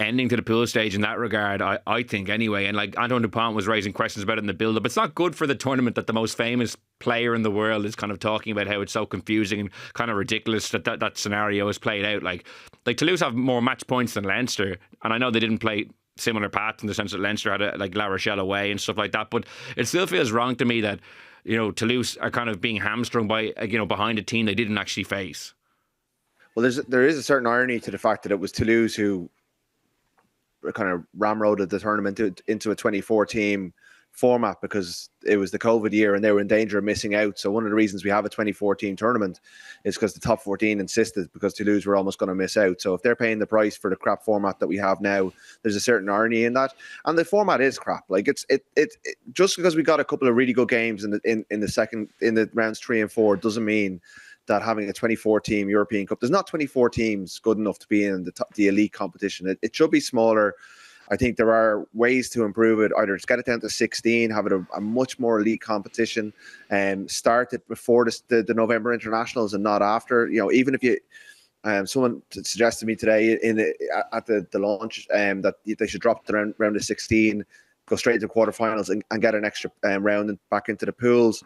[SPEAKER 1] ending to the pool stage in that regard, I think, anyway. And like, Antoine Dupont was raising questions about it in the build-up. It's not good for the tournament that the most famous player in the world is kind of talking about how it's so confusing and kind of ridiculous that scenario is played out. Like Toulouse have more match points than Leinster, and I know they didn't play similar paths in the sense that Leinster had like La Rochelle away and stuff like that, but it still feels wrong to me that Toulouse are kind of being hamstrung by behind a team they didn't actually face.
[SPEAKER 3] Well, there is a certain irony to the fact that it was Toulouse who kind of ramroded the tournament into a 24-team format because it was the COVID year and they were in danger of missing out. So one of the reasons we have a 24-team tournament is because the top 14 insisted, because Toulouse were almost going to miss out. So if they're paying the price for the crap format that we have now, there's a certain irony in that. And the format is crap. Like it's just because we got a couple of really good games in the rounds 3 and 4 doesn't mean that having a 24-team European Cup, there's not 24 teams good enough to be in the elite competition. It should be smaller. I think there are ways to improve it. Either get it down to 16, have it a much more elite competition, and start it before the November internationals and not after. Even if you, someone suggested to me today at the launch that they should drop it around the 16. go straight into quarterfinals and get an extra round and back into the pools.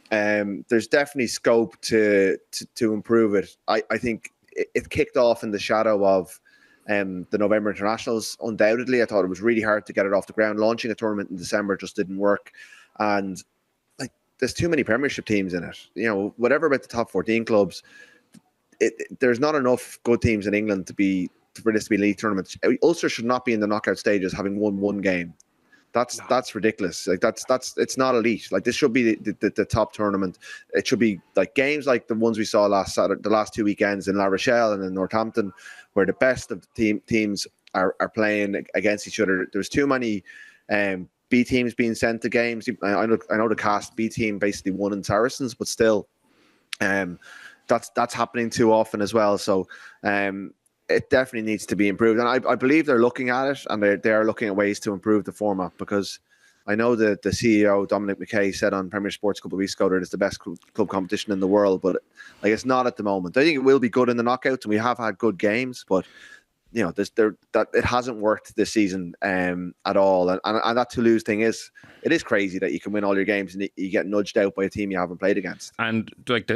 [SPEAKER 3] There's definitely scope to improve it. I think it kicked off in the shadow of the November internationals. Undoubtedly, I thought it was really hard to get it off the ground. Launching a tournament in December just didn't work, and like there's too many Premiership teams in it. You know, whatever about the top 14 clubs, there's not enough good teams in England for this to be league tournaments. Ulster should not be in the knockout stages having won one game. That's ridiculous. Like it's not elite. Like this should be the top tournament. It should be like games like the ones we saw the last 2 weekends in La Rochelle and in Northampton, where the best of the teams are playing against each other. There's too many B teams being sent to games. I know the cast B team basically won in Saracens, but still, that's happening too often as well. So it definitely needs to be improved, and I believe they're looking at it, and they are looking at ways to improve the format, because I know that the CEO Dominic McKay said on Premier Sports a couple of weeks ago that it's the best club competition in the world, but like it's not at the moment. I think it will be good in the knockouts, and we have had good games, but you know, that it hasn't worked this season at all, and that Toulouse thing is crazy that you can win all your games and you get nudged out by a team you haven't played against.
[SPEAKER 1] And like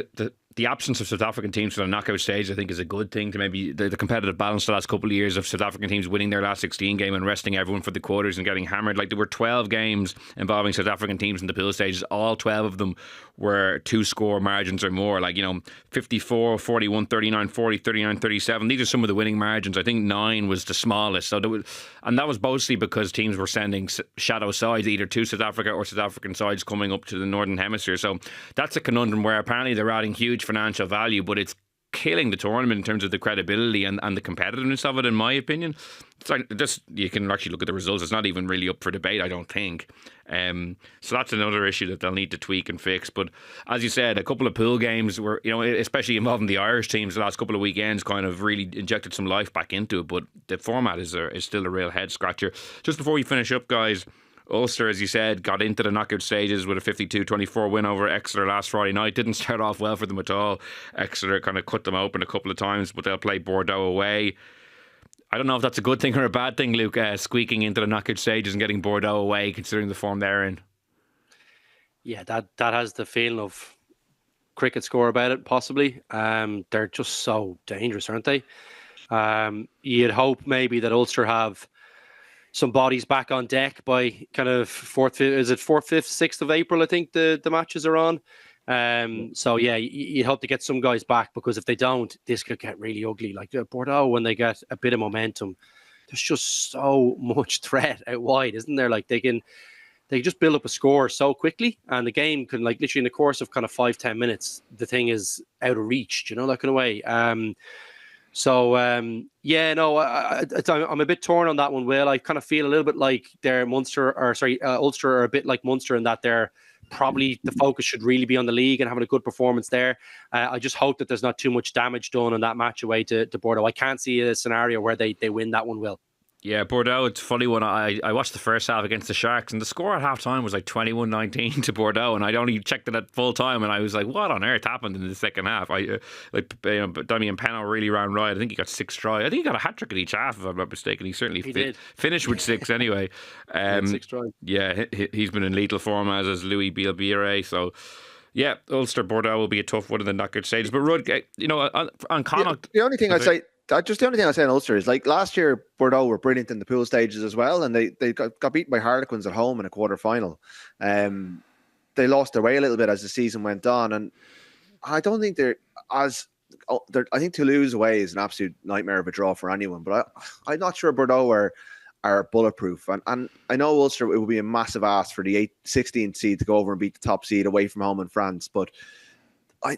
[SPEAKER 1] the absence of South African teams for the knockout stage, I think, is a good thing to maybe the competitive balance the last couple of years of South African teams winning their last 16 game and resting everyone for the quarters and getting hammered. Like there were 12 games involving South African teams in the pool stages. All 12 of them were 2-score margins or more. Like, you know, 54, 41, 39, 40, 39, 37. These are some of the winning margins. I think 9 was the smallest. So and that was mostly because teams were sending shadow sides either to South Africa or South African sides coming up to the Northern Hemisphere. So that's a conundrum where apparently they're adding huge financial value, but it's killing the tournament in terms of the credibility and the competitiveness of it, in my opinion. It's like just, you can actually look at the results. It's not even really up for debate, I don't think. So that's another issue that they'll need to tweak and fix. But as you said, a couple of pool games were, you know, especially involving the Irish teams the last couple of weekends, kind of really injected some life back into it. But the format is still a real head scratcher. Just before we finish up, guys, Ulster, as you said, got into the knockout stages with a 52-24 win over Exeter last Friday night. Didn't start off well for them at all. Exeter kind of cut them open a couple of times, but they'll play Bordeaux away. I don't know if that's a good thing or a bad thing, Luke, squeaking into the knockout stages and getting Bordeaux away, considering the form they're in.
[SPEAKER 2] Yeah, that has the feeling of cricket score about it, possibly. They're just so dangerous, aren't they? You'd hope maybe that Ulster have some bodies back on deck by kind of 4th, 5th, 6th of April, I think the matches are on. So yeah, you'd hope to get some guys back, because if they don't, this could get really ugly. Like Bordeaux, when they get a bit of momentum, there's just so much threat out wide, isn't there? Like they just build up a score so quickly, and the game can, like, literally in the course of kind of 5-10 minutes, the thing is out of reach, you know, that kind of way. Yeah, no, I'm a bit torn on that one, Will. I kind of feel a little bit like Ulster are a bit like Munster in that they're probably, the focus should really be on the league and having a good performance there. I just hope that there's not too much damage done on that match away to Bordeaux. I can't see a scenario where they win that one, Will.
[SPEAKER 1] Yeah, Bordeaux, it's a funny one. I watched the first half against the Sharks, and the score at half time was like 21-19 to Bordeaux, and I'd only checked it at full time, and I was like, what on earth happened in the second half? Damian Peno really ran right. I think he got 6 tries. I think he got a hat-trick at each half, if I'm not mistaken. He certainly finished with 6 anyway.
[SPEAKER 2] 6 tries.
[SPEAKER 1] Yeah, he's been in lethal form, as is Louis Bielbiere, so yeah, Ulster Bordeaux will be a tough one in the knockout stages. But Rud, you know, on Connacht,
[SPEAKER 3] the only thing I'd say on Ulster is, like, last year Bordeaux were brilliant in the pool stages as well, and they got beaten by Harlequins at home in a quarter final. They lost their way a little bit as the season went on, and I don't think I think Toulouse away is an absolute nightmare of a draw for anyone, but I'm not sure Bordeaux are bulletproof, and I know Ulster, it would be a massive ask for the 16th seed to go over and beat the top seed away from home in France, but I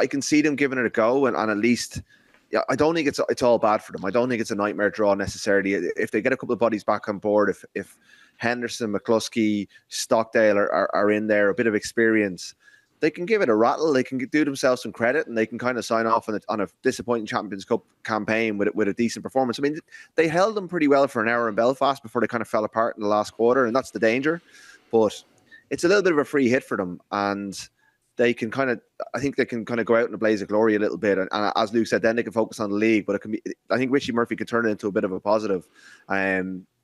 [SPEAKER 3] can see them giving it a go, and at least. Yeah, I don't think it's all bad for them. I don't think it's a nightmare draw necessarily. If they get a couple of bodies back on board, if Henderson, McCluskey, Stockdale are in there, a bit of experience, they can give it a rattle. They can do themselves some credit, and they can kind of sign off on a disappointing Champions Cup campaign with a decent performance. I mean, they held them pretty well for an hour in Belfast before they kind of fell apart in the last quarter, and that's the danger. But it's a little bit of a free hit for them, and I think they can kind of go out in a blaze of glory a little bit, and as Luke said, then they can focus on the league. But I think Richie Murphy could turn it into a bit of a positive.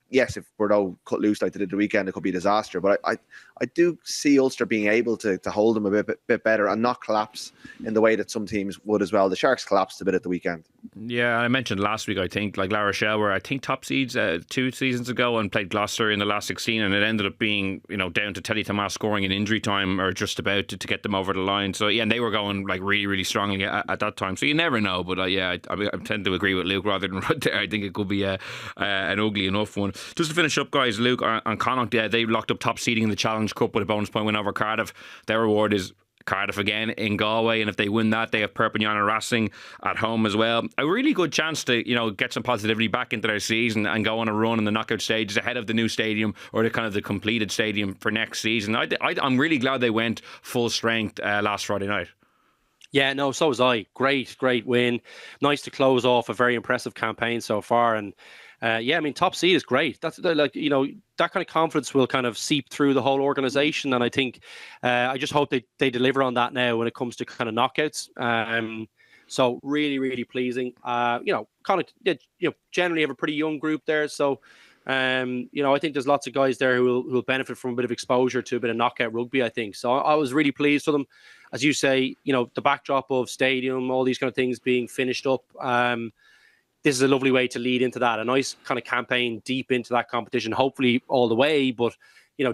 [SPEAKER 3] yes, if Bordeaux cut loose like they did the weekend, it could be a disaster. But I do see Ulster being able to hold them a bit better and not collapse in the way that some teams would as well. The Sharks collapsed a bit at the weekend.
[SPEAKER 1] Yeah, I mentioned last week, I think, like La Rochelle were, I think, top seeds 2 seasons ago and played Gloucester in the last 16, and it ended up being, down to Teddy Thomas scoring in injury time or just about to get them over the line. So, yeah, and they were going like really, really strongly at that time. So you never know. But, I tend to agree with Luke rather than right there. I think it could be an ugly enough one. Just to finish up, guys, Luke, on Connacht, they locked up top seeding in the Challenge Cup with a bonus point win over Cardiff. Their reward is Cardiff again in Galway, and if they win that, they have Perpignan and Racing at home as well. A really good chance to get some positivity back into their season and go on a run in the knockout stages ahead of the new stadium or the kind of the completed stadium for next season. I'm really glad they went full strength last Friday night.
[SPEAKER 2] Yeah, no, so was I. Great win. Nice to close off a very impressive campaign so far. And top seed is great. That's that kind of confidence will kind of seep through the whole organisation. And I think, I just hope they deliver on that now when it comes to kind of knockouts. So really, really pleasing. Connacht, generally have a pretty young group there. So, I think there's lots of guys there who will benefit from a bit of exposure to a bit of knockout rugby, I think. So I was really pleased for them. As you say, the backdrop of stadium, all these kind of things being finished up. This is a lovely way to lead into that. A nice kind of campaign deep into that competition, hopefully all the way, but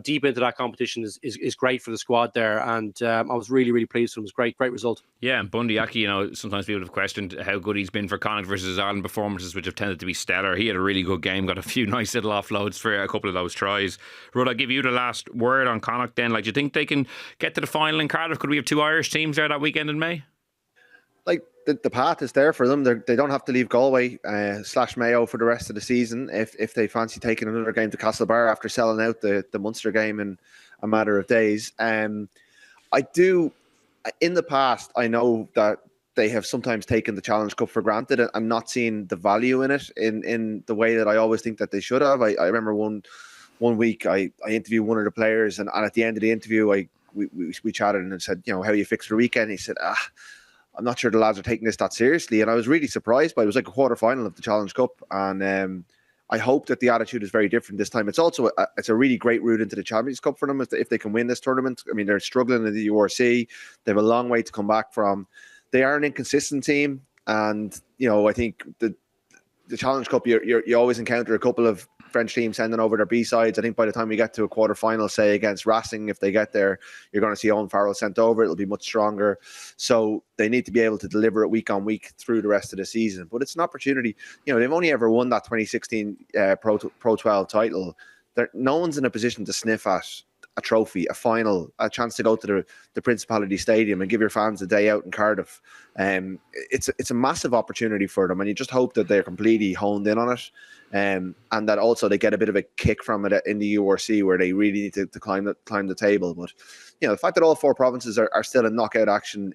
[SPEAKER 2] deep into that competition is great for the squad there. And I was really, really pleased with him. It was great result. Yeah,
[SPEAKER 1] and Bundy Aki, sometimes people have questioned how good he's been for Connacht versus his Ireland performances, which have tended to be stellar. He had a really good game, got a few nice little offloads for a couple of those tries. Rud, I'll give you the last word on Connacht then. Do you think they can get to the final in Cardiff? Could we have 2 Irish teams there that weekend in May?
[SPEAKER 3] The path is there for them. They don't have to leave Galway / Mayo for the rest of the season if they fancy taking another game to Castlebar after selling out the Munster game in a matter of days. I do, in the past, I know that they have sometimes taken the Challenge Cup for granted. I'm not seeing the value in it in the way that I always think that they should have. I remember one week I interviewed one of the players, and at the end of the interview we chatted and said, how you fixed the weekend? He said, I'm not sure the lads are taking this that seriously. And I was really surprised by it. It was like a quarter-final of the Challenge Cup. And I hope that the attitude is very different this time. It's also it's a really great route into the Champions Cup for them if they can win this tournament. I mean, they're struggling in the URC. They have a long way to come back from. They are an inconsistent team. And, I think the Challenge Cup, you always encounter a couple of French teams sending over their B-sides. I think by the time we get to a quarter-final, say, against Racing, if they get there, you're going to see Owen Farrell sent over. It'll be much stronger. So they need to be able to deliver it week on week through the rest of the season. But it's an opportunity. They've only ever won that 2016 Pro 12 title. No one's in a position to sniff at a trophy, a final, a chance to go to the Principality Stadium and give your fans a day out in Cardiff. It's a massive opportunity for them, and you just hope that they're completely honed in on it, and that also they get a bit of a kick from it in the URC where they really need to climb the table. But the fact that all 4 provinces are still in knockout action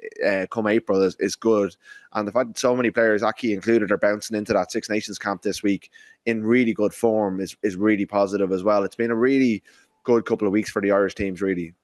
[SPEAKER 3] come April is good, and the fact that so many players, Aki included, are bouncing into that Six Nations camp this week in really good form is really positive as well. It's been a really good couple of weeks for the Irish teams, really.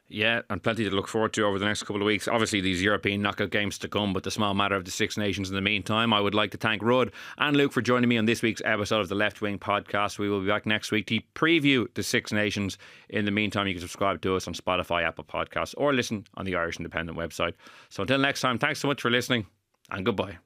[SPEAKER 1] Yeah, and plenty to look forward to over the next couple of weeks. Obviously, these European knockout games to come, but the small matter of the Six Nations in the meantime. I would like to thank Rud and Luke for joining me on this week's episode of the Left Wing Podcast. We will be back next week to preview the Six Nations. In the meantime, you can subscribe to us on Spotify, Apple Podcasts, or listen on the Irish Independent website. So until next time, thanks so much for listening, and goodbye.